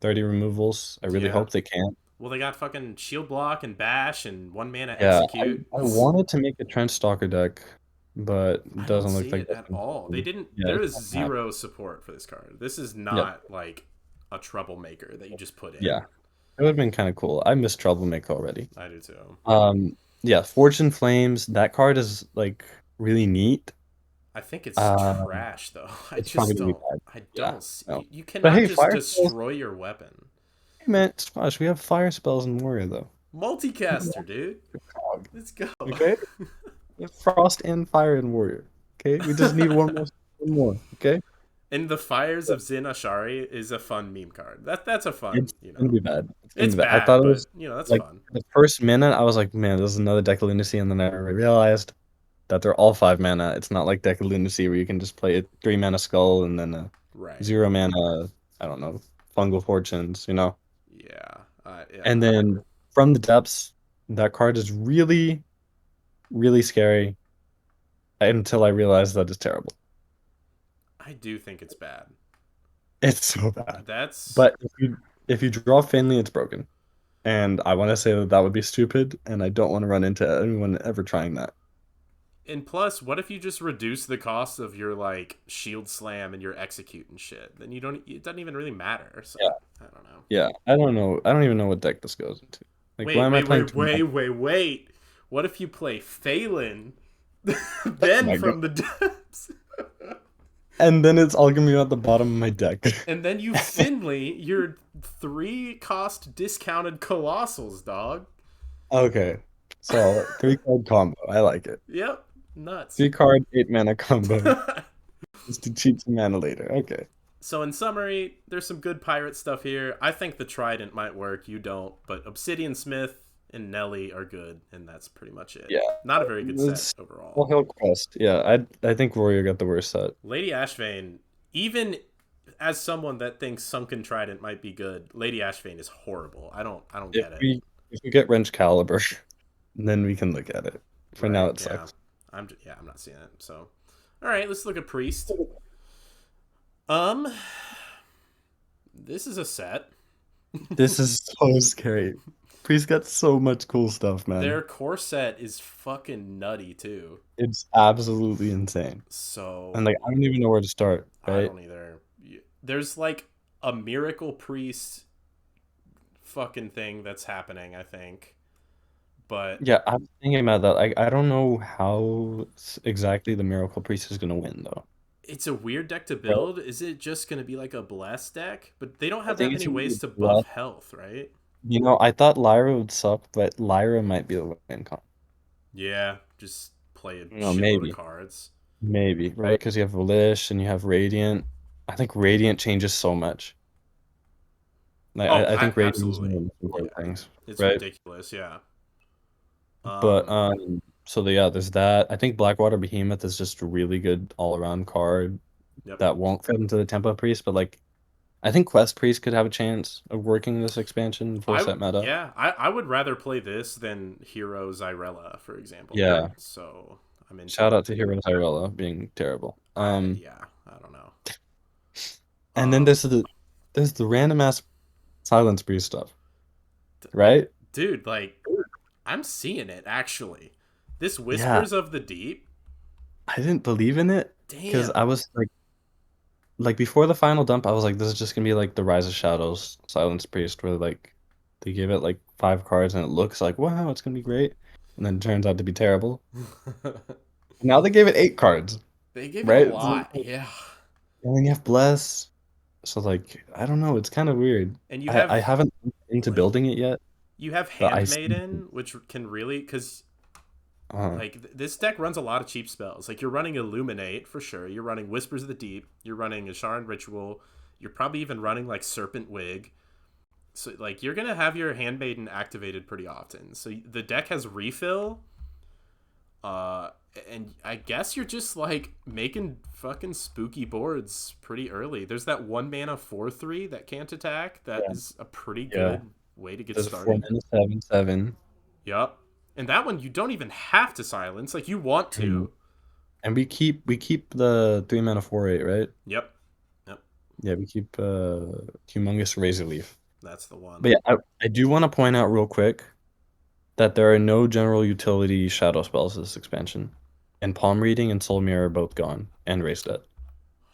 30 removals, I really Yeah. hope they can. Well, they got fucking shield block and bash and one mana Yeah, execute. I wanted to make a Trench Stalker deck, but it I don't doesn't look see like it that's at gonna all. They happen. didn't. Yeah, There it's is not gonna happen. zero support for this card. This is Yep. not like a troublemaker that you just put Yeah. in. It would have been kind of cool. I miss Troublemaker already. I do too. Um, yeah, Fortune Flames, that card is like really neat. I think it's Um, trash though. I it's probably just gonna be don't. bad. I Yeah. don't see. No. You But cannot hey, just Fire Spells, destroy your weapon. hey man, Squash, we have Fire Spells in Warrior though. Multicaster, dude. Cog. Let's go. Okay? We have Frost and Fire in Warrior. Okay? We just need one more. Okay? And the Fires of Zin Ashari is a fun meme card. That's a fun. It's gonna be bad. It's gonna It's be bad. I bad, thought it but was that's like fun. the first minute I was like, man, this is another Deck of Lunacy, and then I realized that they're all 5 mana. It's not like Deck of Lunacy where you can just play a 3 mana skull and then a Right. 0 mana, I don't know, fungal fortunes, you know? Yeah. Yeah. And then from the depths, that card is really, really scary until I realized that it's terrible. I do think it's bad. It's so bad. That's But if you draw Finley, it's broken. And I want to say that that would be stupid, and I don't want to run into anyone ever trying that. and plus, what if you just reduce the cost of your like shield slam and your execute and shit? Then you don't. It doesn't even really matter. So Yeah, I don't know. yeah. I don't know. I don't even know what deck this goes into. Like, why Wait, am I wait, playing wait, two mana? wait, wait, wait. What if you play Phelan, Oh then my god. from the depths, And then it's all gonna be at the bottom of my deck. and then you Finley your 3 cost discounted colossals, dog. Okay. So 3 card combo. I like it. Yep, nuts. 3 card 8 mana combo. Just to cheat some mana later. Okay. So in summary, there's some good pirate stuff here. I think the Trident might work. You don't, but Obsidian Smith and Nelly are good, and that's pretty much it. Yeah. Not a very good set It's well overall. Hill Quest. Yeah, I think Warrior got the worst set. Lady Ashvane, even as someone that thinks Sunken Trident might be good, Lady Ashvane is horrible. I don't If get it. we get Wrench Caliber, then we can look at it. For now, Right? it Yeah. sucks. I'm not seeing it. So, all right, let's look at Priest. Um, this is a set. This is so scary. Priest got so much cool stuff, man. Their core set is fucking nutty too. It's absolutely insane. And So like I don't even know where to start, I right? don't either. There's like a miracle priest fucking thing that's happening, I think. But Yeah, I'm thinking about that. I don't know how exactly the Miracle Priest is gonna win though. it's a weird deck to Right? build. Is it just going to be like a bless deck? But they don't I have that think it's many gonna be ways to buff less. health, right? I thought Lyra would suck, but Lyra might be the win con. Yeah, just play a No, shitload of maybe. cards. Maybe, right? Because you have Volish and you have Radiant. I think Radiant changes so much. Like Oh, I think Radiant is one of absolutely. the most Yeah, important things, it's right? ridiculous. Yeah. But Um. yeah, there's that. I think Blackwater Behemoth is just a really good all around card Yep. that won't fit into the Tempo Priest, but like I think Quest Priest could have a chance of working this expansion full set meta. Yeah, I would rather play this than Hero Zyrella, for example. Yeah. So I'm into Shout it. out to Hero Tyrella being terrible. Yeah, I don't know. And then Um, there's the random ass Silence Priest stuff, right? dude, like I'm seeing it actually. This Yeah, Whispers of the Deep. I didn't believe in it because I Damn. was like before the final dump, I was like, this is just gonna be like the Rise of Shadows Silence Priest, where like they give it like 5 cards and it looks like wow, it's gonna be great, and then it turns out to be terrible. Now they gave it 8 cards, They give it a right? So, lot. Yeah. and then you have Bless. So like I don't know, it's kind of weird. And you I have haven't into like building it yet, you have but I see. Handmaiden, which can really cuz Uh, like this deck runs a lot of cheap spells. Like you're running Illuminate for sure. You're running Whispers of the Deep. You're running Asharan Ritual. You're probably even running like Serpent Wig. So like you're gonna have your Handmaiden activated pretty often. So the deck has refill. Uh, and I guess you're just like making fucking spooky boards pretty early. There's that 1 mana 4/3 that can't attack. That yeah, is a pretty yeah. good way to get There's a four started. mana 7/7. Yup. And that one you don't even have to silence. Like you want Mhm. to. And we keep the 3 mana 4/8, right? Yep. Yep. Yeah, we keep Humongous Razor Leaf. That's the one. But yeah, I do want to point out real quick that there are no general utility shadow spells this expansion. And Palm Reading and Soul Mirror are both gone, and Raise Dead.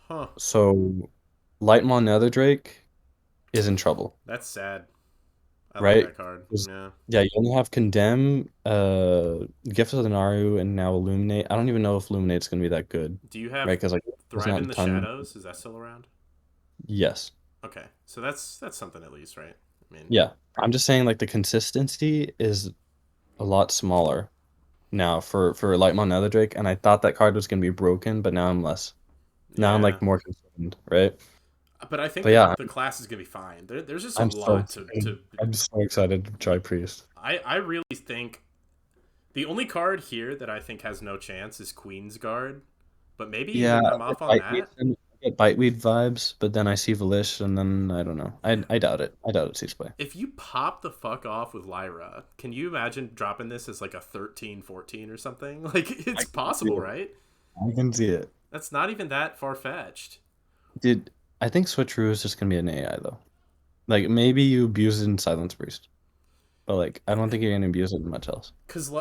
Huh. So Lightmaw Netherdrake is in trouble, That's sad. I like right? that card. 'Cause, Yeah. yeah, you only have Condemn, Gift of the Naru, and now Illuminate. I don't even know if Illuminate's gonna be that good, Do you right? have Because like there's Thrive not in a the ton. Shadows? Is that still around? Yes. Okay. So that's something at least, right? I mean, Yeah. I'm just saying like the consistency is a lot smaller now for Lightmon Netherdrake, and I thought that card was gonna be broken, but now I'm less. Now I'm yeah. like more concerned, right? But I think But yeah, the class is gonna be fine. There's just a I'm so lot excited. to. I'm so excited to try Priest. I really think the only card here that I think has no chance is Queen's Guard. But maybe Yeah, even I I'm get off on Biteweed that. and I get Biteweed vibes, but then I see Volish and then I don't know. I doubt it. I doubt it sees play. If you pop the fuck off with Lyra, can you imagine dropping this as like a 13, 14 or something? Like I it's can see possible, it. right? I can see it. That's not even that far fetched. Dude, I think Switcheroo is just gonna be an AI though. Like maybe you abuse it in Silence Priest, but like I don't think you're gonna abuse it in much else. Cause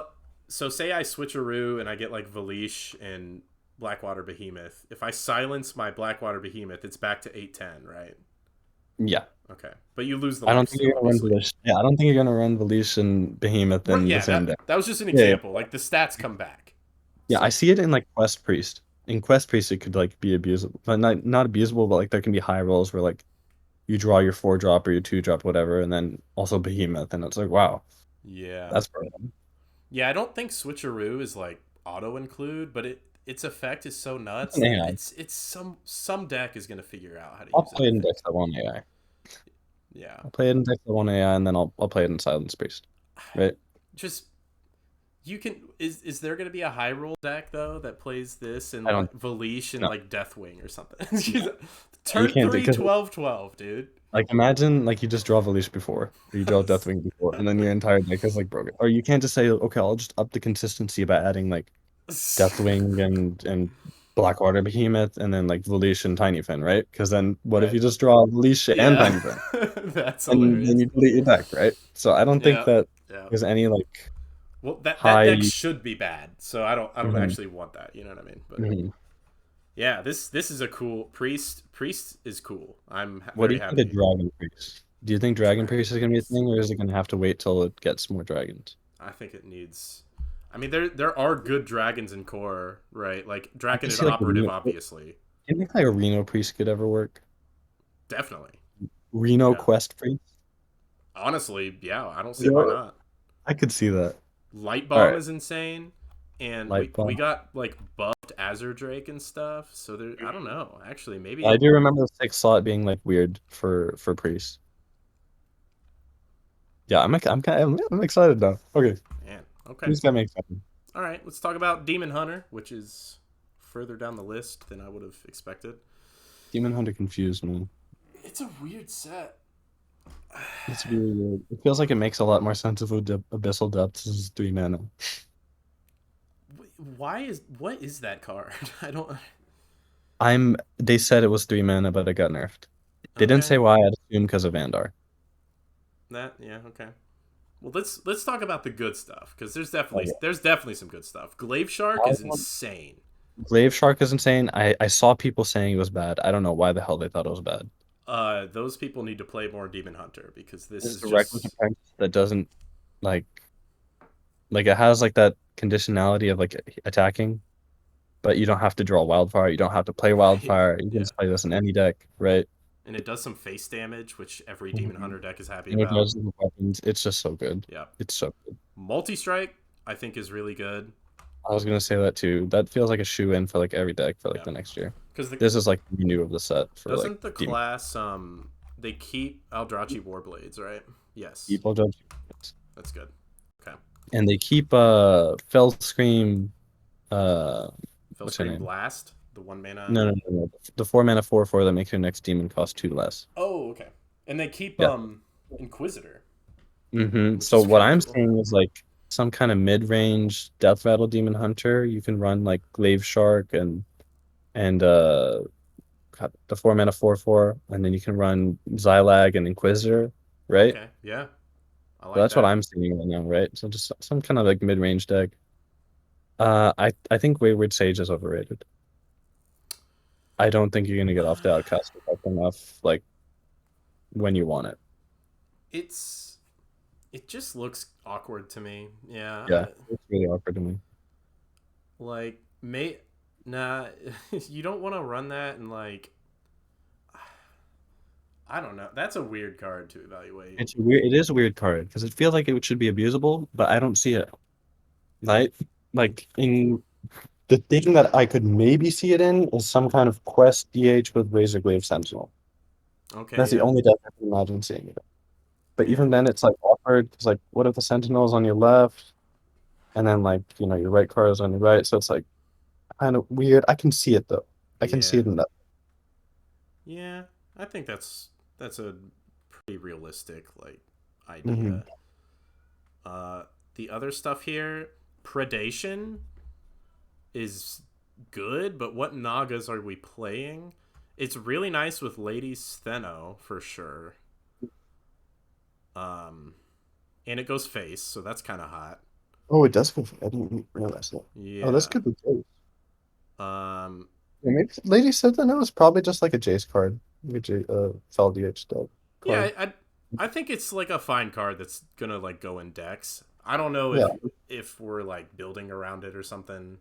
so say I switcheroo and I get like Valish and Blackwater Behemoth. If I silence my Blackwater Behemoth, it's back to 8/10, right? Yeah. Okay, but you lose the I don't life think steal, you're gonna run obviously. Volish. Yeah, I don't think you're gonna run Volish and Behemoth Right? in the Yeah, same deck. that was just an Yeah, example. Like the stats come back. yeah. I So see it in like Quest Priest. In Quest Priest, it could like be abusable, but not abusable, but like there can be high rolls where like you draw your 4 drop or your 2 drop, whatever, and then also Behemoth, and it's like wow, yeah, that's brilliant. yeah. I don't think switcheroo is like auto include, but its effect is so It's nuts an that AI. it's some deck is gonna figure out how to I'll use it. play I it in think. decks that want AI. Yeah. I'll play it in decks that want AI, and then I'll play it in Silence Priest, right? Just you can is there gonna be a high roll deck though that plays this and I don't like Valish and know. like Deathwing or something? You Turn can't do three, because 12, 12, dude. like imagine like you just draw Volish before, or you draw Deathwing before, and then your entire deck is like broken. Or you can't just say, okay, I'll just up the consistency by adding like Deathwing and Blackwater Behemoth, and then like Volish and Tiny Fin, right? Because then what if Right. you just draw Volish and Yeah. Tiny Fin, That's and then hilarious. you delete your deck, right? So I don't think Yeah. that Yeah. there's any like Well, that deck high. should be bad, so I don't Mhm, actually want that. You know what I mean? But mhm. yeah, this is a cool priest. Priest is cool. I'm What do very you think of happy. Dragon Priest? Do you think Dragon Priest Dragon is gonna be a priest. thing, or is it gonna have to wait till it gets more dragons? I think it needs. I mean, there are good dragons in core, right? Like I can Draconid see like a Operative, Reno. obviously, Do you think like a Reno Priest could ever work? definitely. Reno Yeah, Quest Priest? honestly, yeah, I don't see You why know, not. I could see that. Light All Bomb right, is insane, and Light we Bomb. got like buff Azure Drake and stuff. So there, I don't know. Actually, I maybe do remember the sixth slot being like weird for priest. Yeah, I'm excited now. Okay, man. Okay. please got me excited. All right. Let's talk about Demon Hunter, which is further down the list than I would have expected. Demon Hunter confused me. It's a weird set. It's really weird. It feels like it makes a lot more sense if Abyssal Depths is 3 mana. Why is what is that card? I don't. They said it was 3 mana, but it got nerfed. They didn't Okay. say why. I'd assume because of Vandar. That yeah. Okay. Well, let's talk about the good stuff because Okay. there's definitely some good stuff. Glaive Shark is insane. Glaive Shark is insane. I saw people saying it was bad. I don't know why the hell they thought it was bad. Those people need to play more Demon Hunter because this It's is direct with the just price that doesn't like it has like that conditionality of like attacking, but you don't have to draw Wildfire. You don't have to play right. Wildfire. You can Yeah, just play this in any deck, right? and it does some face damage, which every Demon Mhm. Hunter deck is happy And it about. does with weapons. It's just so good. Yeah, It's so good. Multi Strike I think is really good. I was gonna say that too. That feels like a shoe in for like every deck for like Yeah, the next year. because the This is like the new of the set for like doesn't the Demon class they keep Aldrachi Warblades, right? Yes, People Judge. that's good. Okay, And they keep Fell Scream what's her Fellscream name? Blast, the 1 mana. No. The 4 mana 4/4 that makes your next demon cost 2 less. Oh, okay, and they keep Yeah. Inquisitor, which So is what kind of I'm cool. seeing is like some kind of mid-range Death Rattle Demon Hunter. You can run like Glaive Shark and the 4 mana 4/4, and then you can run Xylag and Inquisitor, right? Okay, yeah, I So like that's what that. I'm seeing right now, right? So just some kind of like mid-range deck. I think Wayward Sage is overrated. I don't think you're gonna get off the outcast effect enough, like when you want it. It's it just looks awkward to me. Yeah, Yeah, it's really awkward to me. like may nah, you don't want to run that and I don't know. That's a weird card to evaluate. It's weird. It is a weird card because it feels like it should be abusable, but I don't see it. Right? Like in the thing that I could maybe see it in is some kind of quest DH with Razorglaive Sentinel. Okay, That's the yeah, only deck I can imagine seeing it. But yeah, even then, it's like awkward because like, what if the Sentinel is on your left, and then like your right card is on your right, so it's like kind of weird. I can see it though. I can see yeah, it in that. yeah. I think that's a pretty realistic Hmm. idea. Uh, the other stuff here, Predation is good, but what Nagas are we playing? It's really nice with Lady Stheno for sure. Um, and it goes face, so that's kind of hot. Oh, it does go. I didn't realize that. Oh, that's Yeah. good with Jace. Um, Yeah, maybe Lady said that it was probably just like a Jace card, like a Fel DH deck yeah, card. I think it's like a fine card that's gonna go in decks. I don't know Yeah, if we're building around it or something.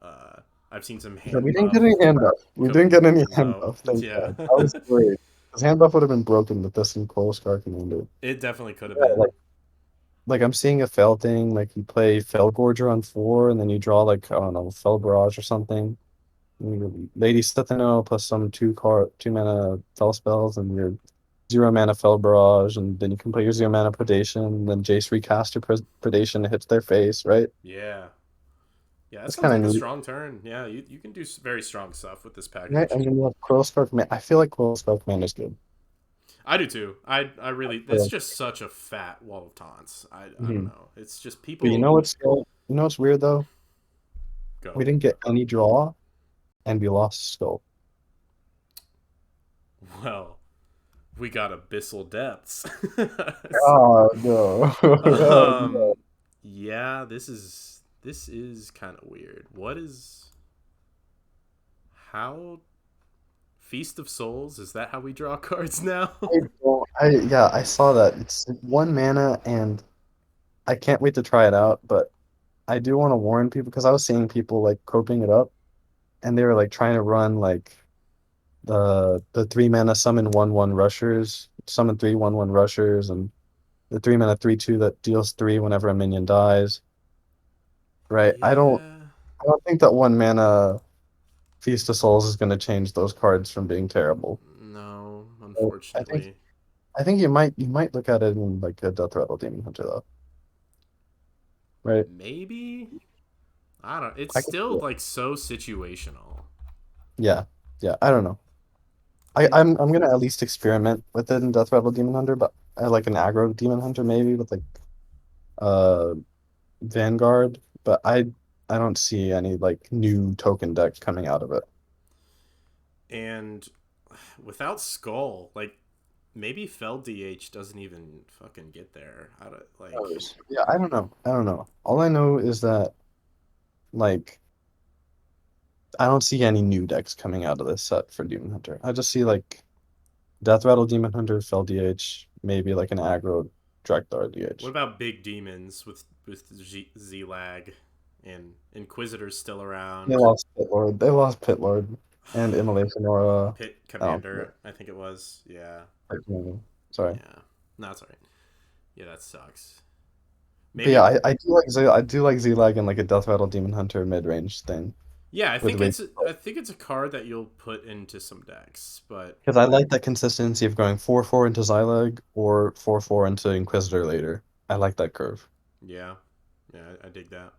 Uh, I've seen some yeah, hand we didn't get any buff hand buff. We didn't get any comparison hand though. buff. Thank Yeah, God. I was worried because hand buff would have been broken with this and Cole Scar Commander. it definitely could have Yeah, been. like I'm seeing a Fel thing. Like you play Fel Gorger on 4, and then you draw like I don't know Fel Barrage or something. Lady Stethano plus some 2 mana Fel spells, and your 0 mana Fel Barrage, and then you can play your 0 mana Predation, and then Jace Recaster Predation hits their face, right? Yeah, yeah, that That's sounds kind like a of neat. strong turn. Yeah, you can do very strong stuff with this Right? package. And then you have Coil Scar Command. I feel like Coil Scar Command is good. I do too. I really I feel it's like- just such a fat wall of taunts. I don't Mhm. know. It's just But people you know what's weird though? We go. didn't get any draw, and we lost Skull. Well, we got abyssal depths. Oh no. Oh, no. um, yeah, this is kind of weird. What is how Feast of Souls? Is that how we draw cards now? I saw that. It's 1 mana, and I can't wait to try it out, but I do want to warn people because I was seeing people like coping it up, and they were like trying to run like the 3 mana summon 1/1 rushers, summon 3/1/1 rushers, and the 3 mana 3/2 that deals 3 whenever a minion dies. Right? Yeah. I don't think that one mana Feast of Souls is going to change those cards from being terrible. No, So unfortunately. I think you might look at it in like a Death Rattle Demon Hunter though, right? Maybe? I don't. It's I could see still it. like so situational. Yeah, yeah. I don't know. And I'm gonna at least experiment with it in Death Rattle Demon Hunter, but I like an aggro Demon Hunter maybe with like uh Vanguard, but I don't see any like new token deck coming out of it. and without Skull, like maybe Fell DH doesn't even fucking get there. I don't like. Yeah, I don't know. I don't know. All I know is that like I don't see any new decks coming out of this set for Demon Hunter. I just see like Death Rattle Demon Hunter, Fell DH, maybe like an aggro Drakthar What DH. about big demons with Z lag and Inquisitor's still They around? lost Pit Lord. They lost Pit Lord and Immolation Aura. Pit I don't Commander, I think it was. Yeah, know. Sorry. yeah. No, that's alright. Yeah, that sucks. But yeah, Maybe. I do like Z-Lag and like a Death Rattle Demon Hunter mid-range thing Yeah, with Rage. I think it's a card that you'll put into some decks, but Because I like that consistency of going 4/4 into Xylag or 4/4 into Inquisitor later. I like that curve. yeah, yeah, I dig that.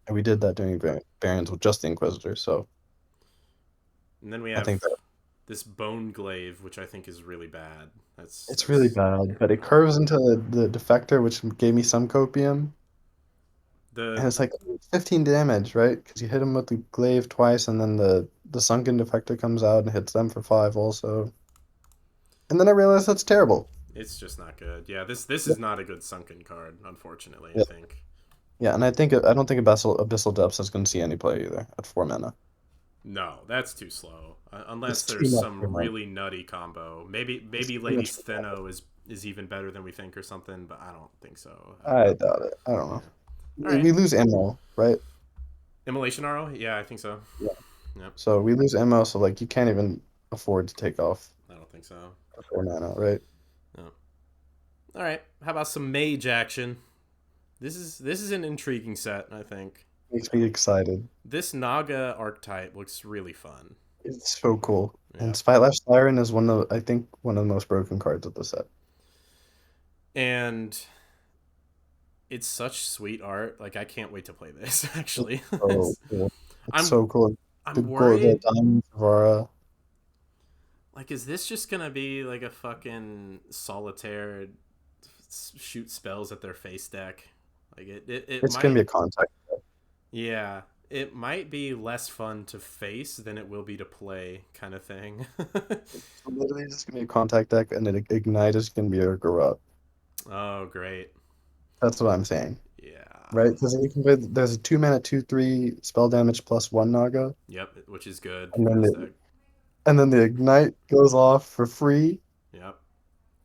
And we did that during Barons with just the Inquisitor, so And then we I have think that this Bone Glaive, which I think is really bad. it's really That's bad. But it uh, curves into the Defector, which gave me some copium. the And it's like 15 damage, right? Because you hit him with the glaive twice, and then the sunken defector comes out and hits them for 5 also. And then I realized that's terrible. it's just not good. Yeah, this Yeah, is not a good sunken card, unfortunately. I yeah, think. yeah. And I don't think Abyssal Depths is going to see any play either at 4 mana. No, that's too slow. Unless It's too there's much some for him. really nutty combo. It's Maybe too Lady much for him. Steno is even better than we think or something, but I don't think so. I doubt it. I don't know. Yeah. All right. We lose ammo, right? Immolation Arrow? Yeah, I think so. Yeah. Yep. So we lose ammo, so like you can't even afford to take off I don't think so. for 4 mana, right? No. All right. How about some mage action? This is an intriguing set, I think. Makes me excited. This Naga archetype looks really fun. It's so cool. And Yeah. Spylash Siren is I think one of the most broken cards of the set. And it's such sweet art. Like I can't wait to play this actually. So cool. It's I'm so cool. I'm The worried Diamond Vara. like is this just going to be like a fucking solitaire shoot spells at their face deck? Like it It's gonna be might a contact. yeah, it might be less fun to face than it will be to play kind of thing. It's literally just gonna be a contact deck, and it Ignite is gonna be a Garrote. Oh, great. That's what I'm saying, Yeah. right? Because you can play. There's a 2 mana 2/3 spell damage +1 Naga, Yep, which is good and for then this deck. the Ignite goes off for free, Yep.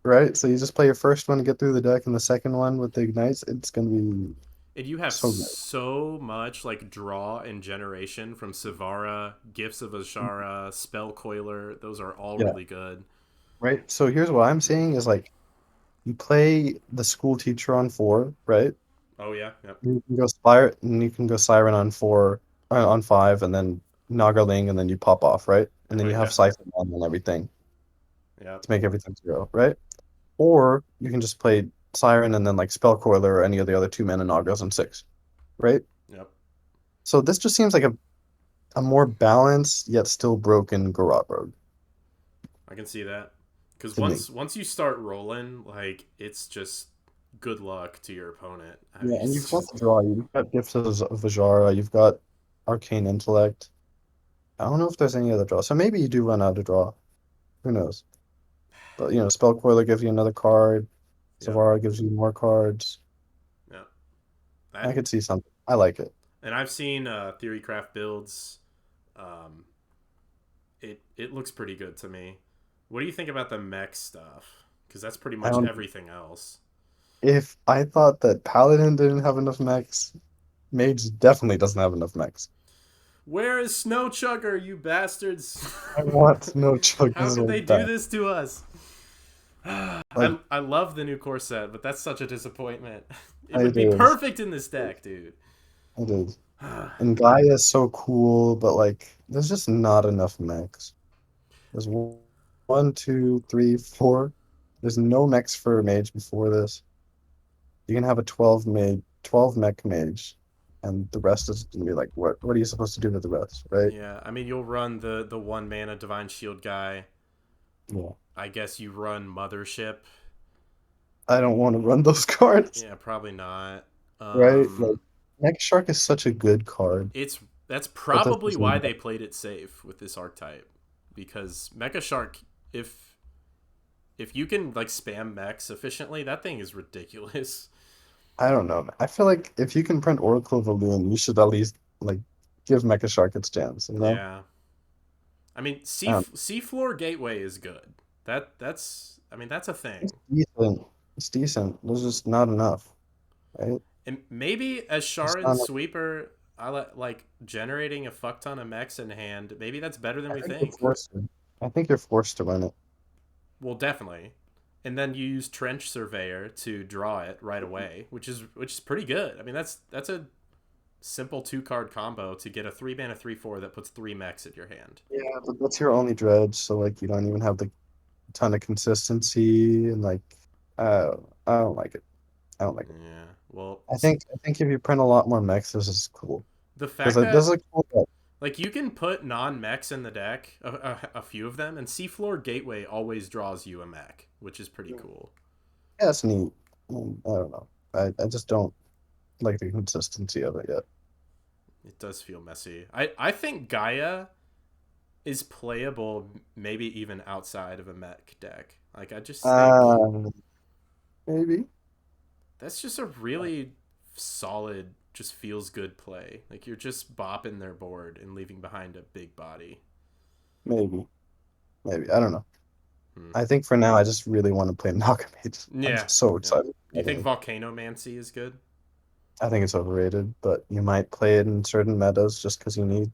right? So you just play your first one to get through the deck, and the second one with the Ignites, it's gonna be And you have so good. so much like draw and generation from Savara, Gifts of Ashara, Spell Coiler. Those are all Yeah, really good. right. So here's what I'm saying is like you play the school teacher on 4, right? Oh yeah, yep, You can go Spire and you can go Siren on 4, on 5, and then Nagaling, and then you pop off, right? And then oh you have yeah, Siphon on and everything yep, to make everything 0, right? Or you can just play Siren and then like Spell Coiler or any of the other 2 mana Nagas on 6, right? yep. So this just seems like a more balanced yet still broken Garrote Rogue I can see that. Because to me. once you start rolling, like it's just good luck to your opponent. I mean, Yeah, and you've it's got just the draw. You've got Gifts of Vajara. You've got Arcane Intellect. I don't know if there's any other draw. So maybe you do run out of draw. Who knows? But Spell Coiler gives you another card. yep, Savara gives you more cards. yep. I That could see something. I like it. and I've seen Theorycraft builds. Um, it looks pretty good to me. What do you think about the mech stuff? Because that's pretty I much don't. everything else. If I thought that Paladin didn't have enough mechs, Mage definitely doesn't have enough mechs. Where is Snow Chugger, you bastards? I want no How chuggas can so they do bad. this to us? Like I love the new core set, but that's such a disappointment. It it would be is. perfect in this deck, dude. It is. And Gaia is so cool, but like, there's just not enough mechs. There's one, two, three, four. There's no mechs for a mage before this. You can have a 12 mech mage, and the rest is gonna be like, what are you supposed to do with the rest, right? Yeah, I mean you'll run the one mana divine shield guy. Yeah. I guess you run mothership. I don't want to run those cards, Yeah, probably not. right? Like, Um, Mech Shark is such a good card, it's that's but that's probably just why not. they played it safe with this archetype, because Mecha Shark, if you can like spam mechs efficiently, that thing is ridiculous. I don't know. I feel like if you can print Oracle of Elune, you should at least like give Mecha Shark its chance, you know? Yeah, I mean Um, Seafloor Gateway is good. That's I mean that's a it's thing. decent. It's decent. There's just not enough, right? And maybe as Just not Sharon enough. Sweeper, like generating a fuck ton of mechs in hand. Maybe that's better than I we think you're think. forced to. I think you're forced to win it. Well, definitely. And then you use Trench Surveyor to draw it right away, which is pretty good. I mean, that's a simple 2 card combo to get a 3 mana 3/4 that puts 3 mechs in your hand. Yeah, but that's your only dredge, so like you don't even have the ton of consistency and like I don't like it. I don't like it. Yeah. Well, I think if you print a lot more mechs, this is cool the because fact this is that a cool deck. like you can put non-mechs in the deck, a few of them, and Seafloor Gateway always draws you a mech, which is pretty cool. Yeah, it's neat. I don't know. I just don't like the consistency of it yet. It does feel messy. I think Gaia is playable maybe even outside of a mech deck. Like I just think Um, Maybe, that's just a really solid, just feels good play. Like you're just bopping their board and leaving behind a big body. maybe, maybe. I don't know. Hmm. I think for now, I just really want to play Malcolmate. I'm Yeah, just so yeah. excited. Do you think Volcanomancy is good? I think it's overrated, but you might play it in certain metas just because you need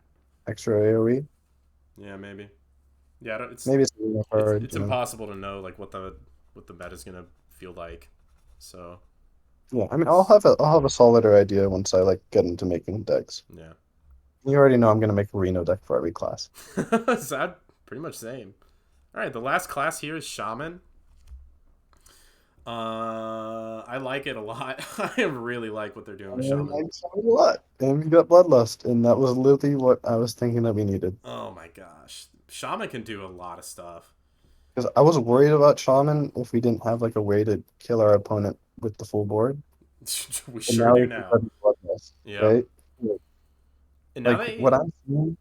extra AoE. Yeah, maybe. Yeah, Maybe it's a little hard, it's impossible to know like what the meta's gonna feel like. So Yeah, I mean, I'll it's have a solider idea once I like get into making decks. yeah. You already know I'm gonna make a Reno deck for every class. So I'd pretty much same. All right, the last class here is Shaman. I like it a lot. I really like what they're doing I with Shaman. like Shaman a lot, and we got Bloodlust, and that was literally what I was thinking that we needed. Oh my gosh, Shaman can do a lot of stuff. Because I was worried about Shaman if we didn't have like a way to kill our opponent with the full board. We But sure now do we can now. put in Bloodlust, Yep. right? And now Like what they I'm seeing.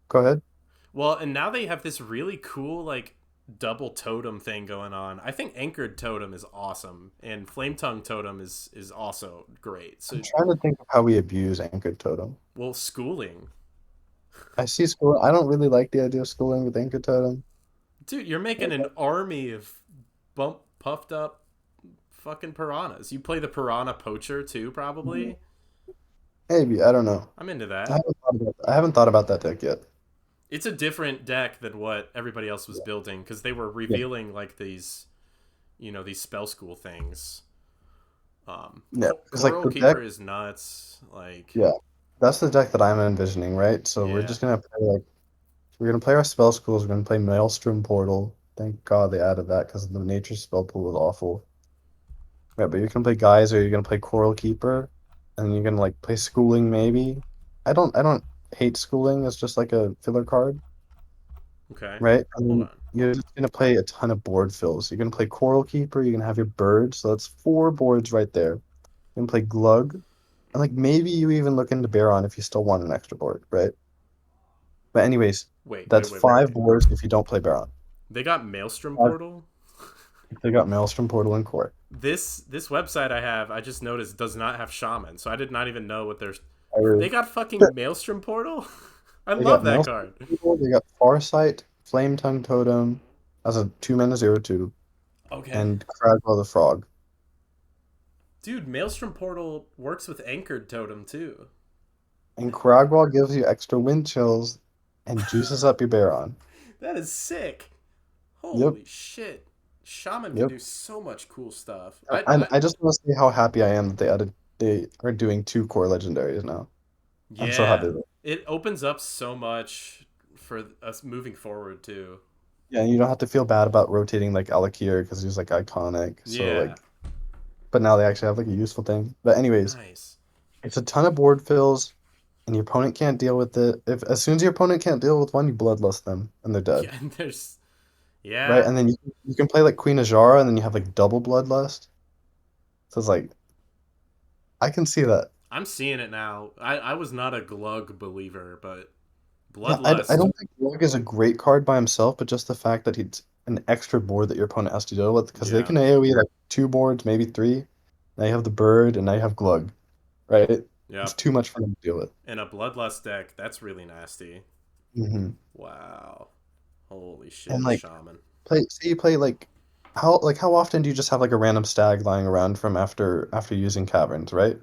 Go ahead. and now they have this really cool like double totem thing going on. I think Anchored Totem is awesome, and Flame Tongue Totem is also great. So, I'm trying to think of how we abuse Anchored Totem. well, schooling, I see school. I don't really like the idea of schooling with Anchored Totem. dude, you're making an army of puffed up fucking piranhas. You play the piranha poacher too, probably. Maybe, I don't know. I'm into that. I haven't thought about that deck yet. It's a different deck than what everybody else was Yeah. building because they were Yeah. revealing like these spell school things. Yeah. It's like Coral the deck. Keeper is nuts. Like, Yeah. That's the deck that I'm envisioning, right? So we're yeah, just gonna play like we're gonna play our spell schools. We're gonna play Maelstrom Portal. Thank God they added that because the nature spell pool was awful. Yeah, but you can play Geyser. You're gonna play Coral Keeper, and you're gonna like play Schooling maybe. I don't hate Schooling. It's just like a filler card, okay. right? I Hold mean, on. you're just gonna play a ton of board fills. You're gonna play Coral Keeper. You're gonna have your bird. So that's 4 boards right there. You're gonna play Glug, and like maybe you even look into Baron if you still want an extra board, right? But anyways, Wait, wait, that's wait, wait, five wait. boards if you don't play Baron. They got Maelstrom Five Portal. if they got Maelstrom, Portal, and Core. This website I have, I just noticed does not have Shaman, so I did not even know what there's. Or They got fucking Maelstrom Portal. I they love got that Maelstrom, card. Portal, they got Farsight, Flame Tongue Totem as a 2 mana 0/2, Okay, and Cragwell the Frog. dude, Maelstrom Portal works with Anchored Totem too. And Cragwell gives you extra wind chills and juices up your Baron. That is sick. Yep, Holy shit. Shaman can yep. do so much cool stuff. And I just want to say how happy I am that they are doing 2 core legendaries now. I'm so happy Yeah, with it. it opens up so much for us moving forward too. Yeah, and you don't have to feel bad about rotating like Alakir because he's like iconic. So Yeah, like, but now they actually have like a useful thing. But anyways, nice. it's a ton of board fills, and your opponent can't deal with it. If as soon as your opponent can't deal with one, you bloodlust them and they're dead. Yeah, and there's Right? yeah. And then you can play like Queen Ajara, and then you have like double bloodlust. So it's like I can see that. I'm seeing it now. I was not a Glug believer, but Yeah, I Bloodlust. don't think Rogue is a great card by himself, but just the fact that he's an extra board that your opponent has to deal with, because they Yeah, can AoE like two boards, maybe three. Now you have the bird, and now you have Glug, right? It's yep. too much for them to deal with. In a Bloodlust deck, that's really nasty. Wow. Holy And shit, like Shaman. say you play like how often do you just have like a random stag lying around from after using caverns, right?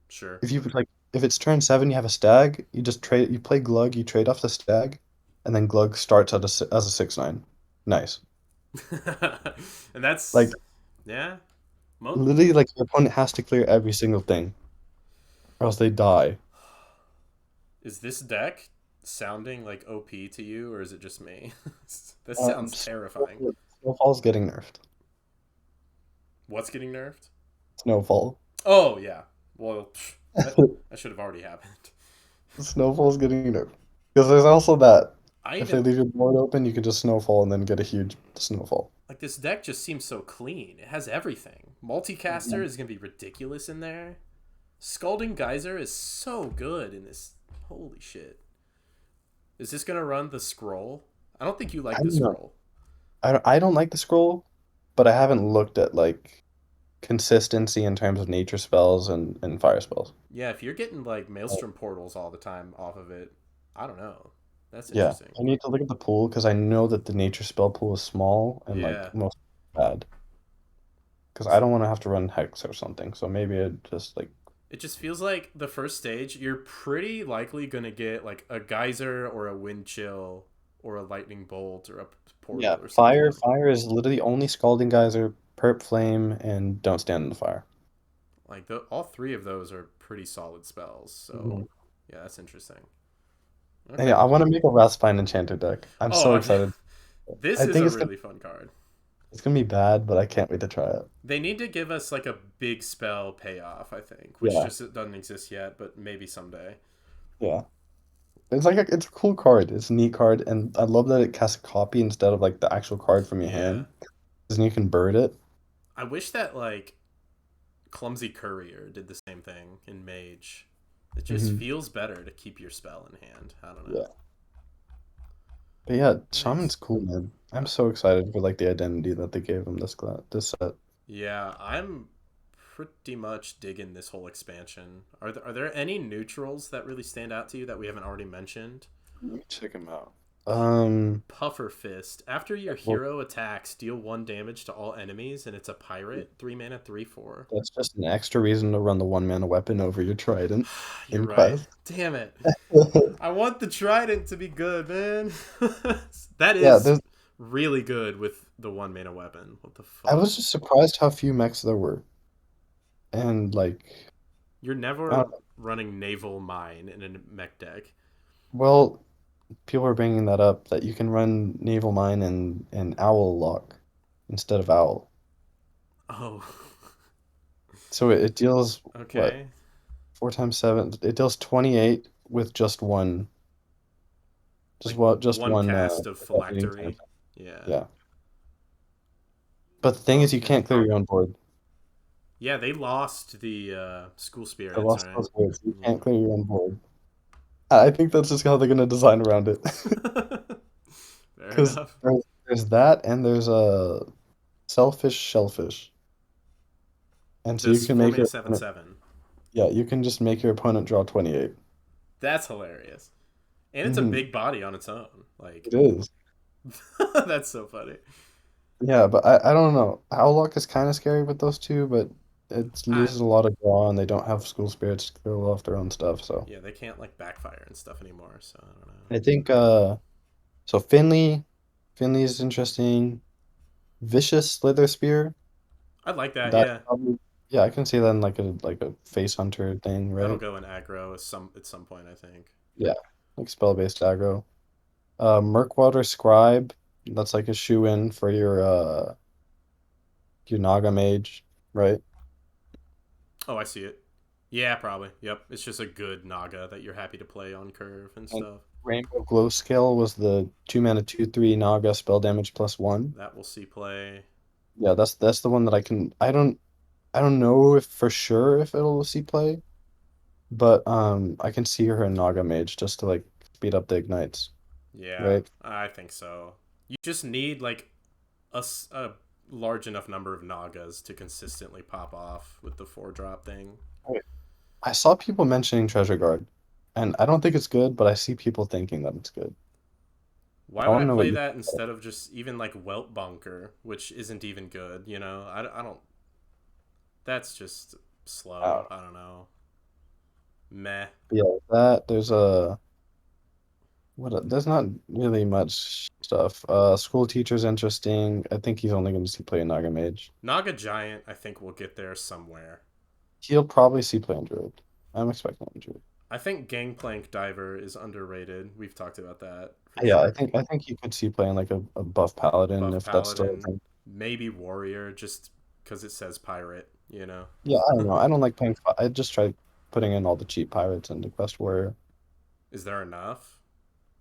Sure. If you like if it's turn 7, you have a stag, you play Glug, you trade off the stag, and then Glug starts as a 6/9. Nice. And Like that's yeah. Mo- literally like your opponent has to clear every single thing, or else they die. is this deck sounding like OP to you, or is it just me? This Um, sounds terrifying. Snowfall's getting nerfed. What's getting nerfed? Snowfall. Oh yeah. Well, that should have already happened. Snowfall's getting nerfed. Because there's also that I if they even leave your board open, you can just snowfall and then get a huge snowfall. like this deck just seems so clean. It has everything. Multicaster Mhm. is gonna be ridiculous in there. Scalding Geyser is so good in this. Holy shit. Is this gonna run the scroll? I don't think you I like the don't know. scroll. I don't like the scroll, but I haven't looked at like consistency in terms of nature spells and fire spells. Yeah, if you're getting like Maelstrom portals all the time off of it, I don't know. That's Yeah, interesting. I need to look at the pool because I know that the nature spell pool is small and Yeah. like most bad. Because I don't want to have to run Hex or something. So maybe I'd just like It just feels like the first stage, you're pretty likely gonna get like a geyser or a wind chill or a lightning bolt or a portal yeah, or fire. something. Fire is literally only Scalding Geyser, Perp Flame, and Don't Stand in the Fire. Like all three of those are pretty solid spells. So Mhm. yeah, that's interesting. And yeah, Okay. I want to make a Raspine Enchanter deck. I'm Oh, so excited. this I is think a really fun card. it's gonna be bad, but I can't wait to try it. They need to give us like a big spell payoff, I think, which Yeah, just doesn't exist yet, but maybe someday. yeah. It's a cool card. It's a neat card, and I love that it casts a copy instead of like the actual card from your Yeah. hand. Because then you can bird it. I wish that like Clumsy Courier did the same thing in Mage. It just Hmm. feels better to keep your spell in hand. I don't know. Yeah. But yeah, Shaman's Nice. cool, man. I'm Uh, so excited for like the identity that they gave him this set. yeah, I'm pretty much digging this whole expansion. Are there any neutrals that really stand out to you that we haven't already mentioned? Let me check him out. Um, Puffer Fist. After your well, hero attacks, deal 1 damage to all enemies, and it's a pirate. 3 mana, 3/4. that's just an extra reason to run the 1 mana weapon over your trident You're in right. Quest. Damn it. I want the trident to be good, man. That Yeah, is really good with the 1 mana weapon. What the I fuck? was just surprised how few mechs there were. And like, You're I never don't know. running naval mine in a mech deck. Well, people are bringing that up that you can run Naval Mine and Owl Lock instead of Owl. Oh, So it deals what okay. 4 times 7. It deals 28 with Like just one one cast of eating phylactery. time. Yeah. Yeah. But the thing is, you Okay. can't clear your own board. Yeah, they lost the school I spirits, lost right? those words. You can't Yeah. clear your own board. I think that's just how they're gonna design around it. Fair Because enough. there's that and there's a selfish shellfish. And so you This can 4 make mana your 7 opponent, 7. yeah, you can just make your opponent draw 28. That's hilarious. And it's a Hmm. big body on its own. Like, It is. that's so funny. Yeah, but I don't know. Howlock is kind of scary with those two, but it I, loses a lot of draw, and they don't have school spirits to kill off their own stuff. So yeah, they can't like backfire and stuff anymore, so I don't know. I think so Finley is interesting. Vicious Slither Spear. I'd like that, That yeah. probably Yeah, I can see that in like a face hunter thing, That'll right? go in aggro at some point, I think. Yeah, like spell-based aggro. Murkwater Scribe, that's like a shoe-in for your Naga mage, right? Oh, I see it. Yeah, probably. Yep. It's just a good Naga that you're happy to play on curve and And stuff. Rainbow Glow Scale was the 2 mana 2/3 Naga spell damage +1. That will see play. Yeah, that's the one that I don't know if for sure if it'll see play, but I can see her in Naga Mage just to like speed up the ignites, Yeah, right? I think so. You just need like a large enough number of Nagas to consistently pop off with the 4 drop thing. Right. I saw people mentioning Treasure Guard, and I don't think it's good, but I see people thinking that it's good. Why I would want I to know what play you that think about instead of just even like Welt Bunker, which isn't even good, you know? I don't. That's just slow. it. I don't know. Meh. Yeah, that there's a there's not really much stuff. School teacher's interesting. I think he's only going to see play in Naga Mage. Naga Giant, I think we'll get there somewhere. He'll probably see play in Druid. I'm expecting him in Druid. I think Gangplank Diver is underrated. We've talked about that for Yeah, sure. I think he could see play in like a buff paladin Buff if that's still a Paladin, thing. maybe Warrior, just because it says Pirate, you know? Yeah, I don't know. I don't like playing. I just tried putting in all the cheap pirates into Quest Warrior. Is there enough?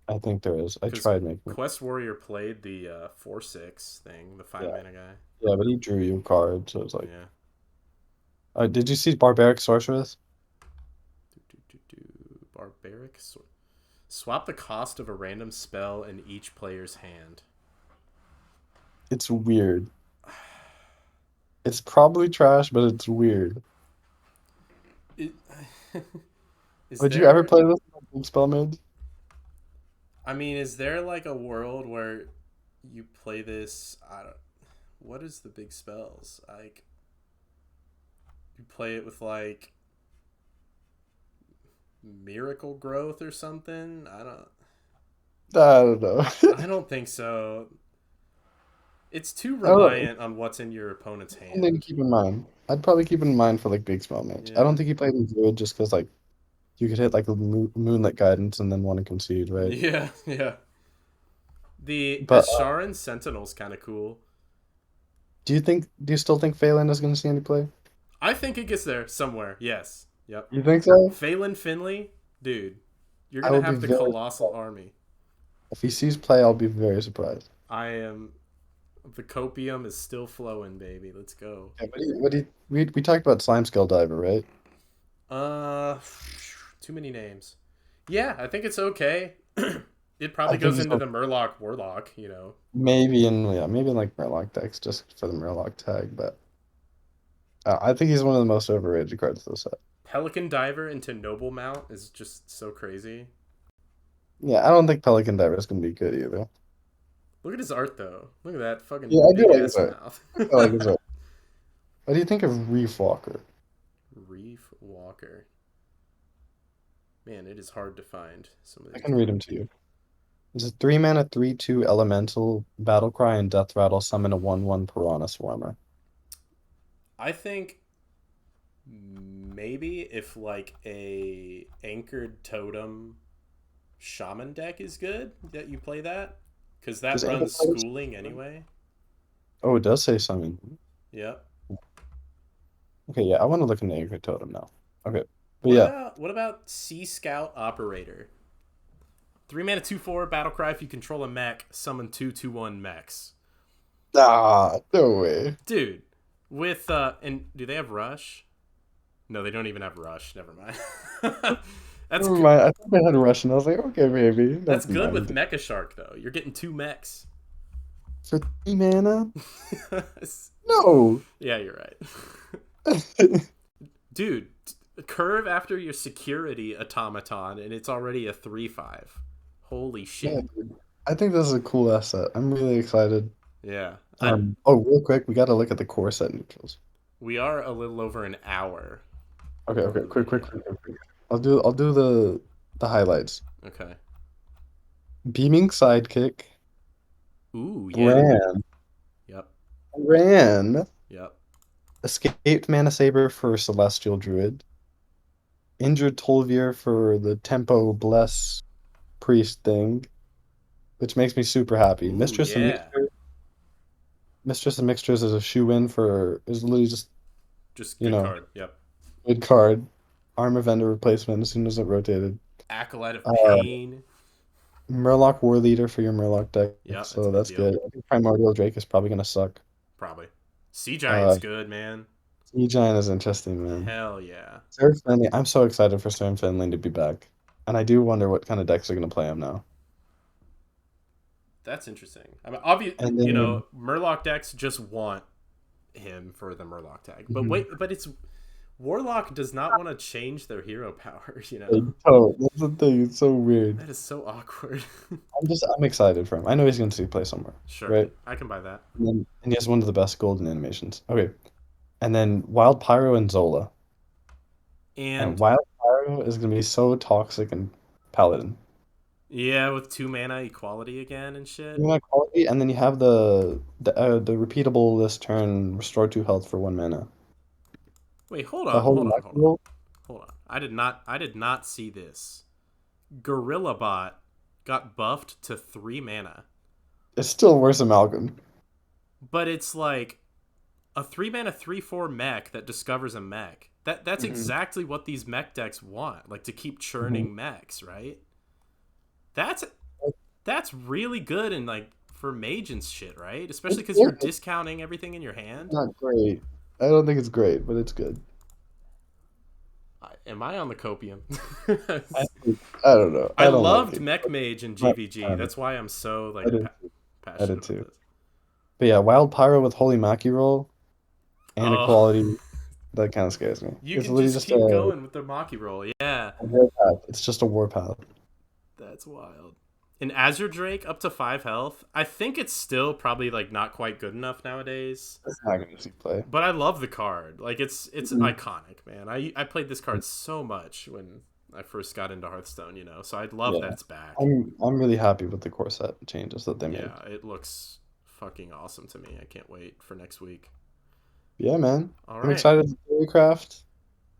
I think there is. I Because tried making. Quest Warrior played the 4/6 thing, the 5 Yeah, mana guy. yeah, but he drew you cards, so it's like. Yeah. Did you see Barbaric Sorceress? Barbaric. Swap the cost of a random spell in each player's hand. It's weird. It's probably trash, but it's weird. It, is Would you ever there. play this in spell mid? I mean, is there like a world where you play this? I don't. What is the big spells? Like, you play it with like Miracle Growth or something? I don't. I don't know. I don't think so. It's too I don't know. reliant on what's in your opponent's Something to hand. keep in mind. I'd probably keep it in mind for like big spell mage. I Yeah. don't think he played in Druid just because like you could hit like a Moonlit Guidance and then want to concede, right? Yeah, yeah. The But Asharan Sentinel's kind of cool. do you still think Phelan is going to see any play? I think it gets there somewhere. Yes. Yep. You think so? Phelan Finley, dude, you're I gonna would be have the very colossal surprised. army. If he sees play, I'll be very surprised. I am. The copium is still flowing, baby. Let's go. Okay, we talked about Slime Scale Diver, right? Uh, too many names. Yeah, I think it's okay. It I probably think goes he's into the Murloc Warlock. You know, maybe in like Murloc decks just for the Murloc tag, but I think he's one of the most overrated cards of the set. Pelican Diver into Noble Mount is just so crazy. Yeah, I don't think Pelican Diver is going to be good either. Look at his art though. Look at that Yeah, fucking I do big like his ass art. mouth. I like his art. What do you think of Reef Walker? Reef Walker. Man, it is hard to find some of I these can read him cards. to you. It's a 3 mana 3/2 elemental battle cry and death rattle summon a 1/1 piranha swarmer. I think maybe if like a anchored totem shaman deck is good, that you play that because that Does Anchor runs Titus? schooling anyway. Oh, it does say summon. Yep. Okay, yeah, I want to look into Anchor Totem now. Okay, but yeah, What about Sea Scout Operator? 3 mana 2/4 battle cry. If you control a mech, summon 2/2/1 mechs. no way. Dude, with and do they have rush? No, they don't even have rush. Never mind. that's Never good. mind. I thought they had Russian. I was like, okay, maybe. That's Never good with mind. Mecha Shark though. You're getting 2 mechs. For 3 mana? No. Yeah, you're right. Dude, curve after your security automaton, and it's already a 3/5. Holy Yeah, shit. dude. I think this is a cool asset. I'm really excited. Yeah. Oh, real quick, we got to look at the core set neutrals. We are a little over an hour Okay, on okay, the quick, video. quick, quick. I'll do the highlights. Okay. Beaming sidekick, Ooh, yeah. Bran, Yep. Bran, Yep. Escaped Mana Saber for Celestial Druid. Injured Tol'vir for the Tempo Bless Priest thing, which makes me super happy. Ooh, yeah. Mistress of Mixtures is a shoe-in for is literally just, Just you good know, card. Yep. good card. Armor Vendor replacement as soon as it rotated. Acolyte of Uh, Pain. Murloc War Leader for your Murloc deck, Yep, that's a so good that's deal. good. I think Primordial Drake is probably gonna suck. Probably. Sea Giant's Uh, good, man. Giant is interesting, man. Hell yeah. Sir Finley, I'm so excited for Sir Finley to be back, and I do wonder what kind of decks are gonna play him now. That's interesting. I mean, obvious, And then, Murloc decks just want him for the Murloc tag. But mhm. wait, but it's Warlock does not want to change their hero power, Oh, that's the thing. It's so weird. That is so awkward. I'm excited for him. I know he's going to play somewhere, Sure, right? I can buy that. And he has one of the best golden animations. Okay, and then Wild Pyro and Zola. And And Wild Pyro is going to be so toxic and Paladin. yeah, with 2 mana equality again and You shit. want quality, and then you have the repeatable this turn restore 2 health for 1 mana. Wait, hold The on, Holy hold on, hold on, Mackerel hold on. I did not see this. Gorilla Bot got buffed to 3 mana, is still worse than Malcolm. but it's like a 3 mana 3/4 mech that discovers a mech. That's Hmm. exactly what these mech decks want, like to keep Hmm. churning mechs, right? That's that's really good in like for mage and shit, right? Especially It's because you're good. discounting everything in your It's hand. not great. I don't think it's great, but it's good. Am I on the copium? I, I don't know. I I don't like loved it. mech mage in But, GVG. That's why I'm so I like did. I passionate did about too. this. But yeah, Wild Pyro with Holy Mackie roll and Oh, equality, that kind of scares me. you It's can literally just just keep going with the Maki roll. Yeah, a warpath. It's just a warpath. that's wild. And Azure Drake up to 5 health. I think it's still probably like not quite good enough nowadays. That's not going to see play. But I love the card. Like it's Mhm. iconic, man. I played this card so much when I first got into Hearthstone, so I'd love that Yeah, it's back. I'm really happy with the core set changes that they made. Yeah, it looks fucking awesome to me. I can't wait for next week. Yeah, man. All I'm right. excited for Theorycraft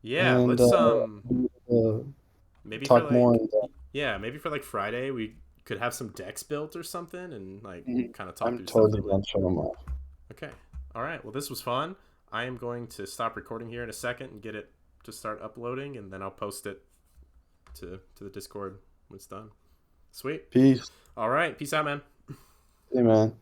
Yeah, and let's uh, maybe for talk more. like yeah, maybe for like Friday we could have some decks built or something and like Mhm. kind of talk I'm through stuff totally that we done showing them off. Okay. All right. Well, this was fun. I am going to stop recording here in a second and get it to start uploading, and then I'll post it to the Discord when it's done. Sweet. Peace. All right. Peace out, man. Hey, man.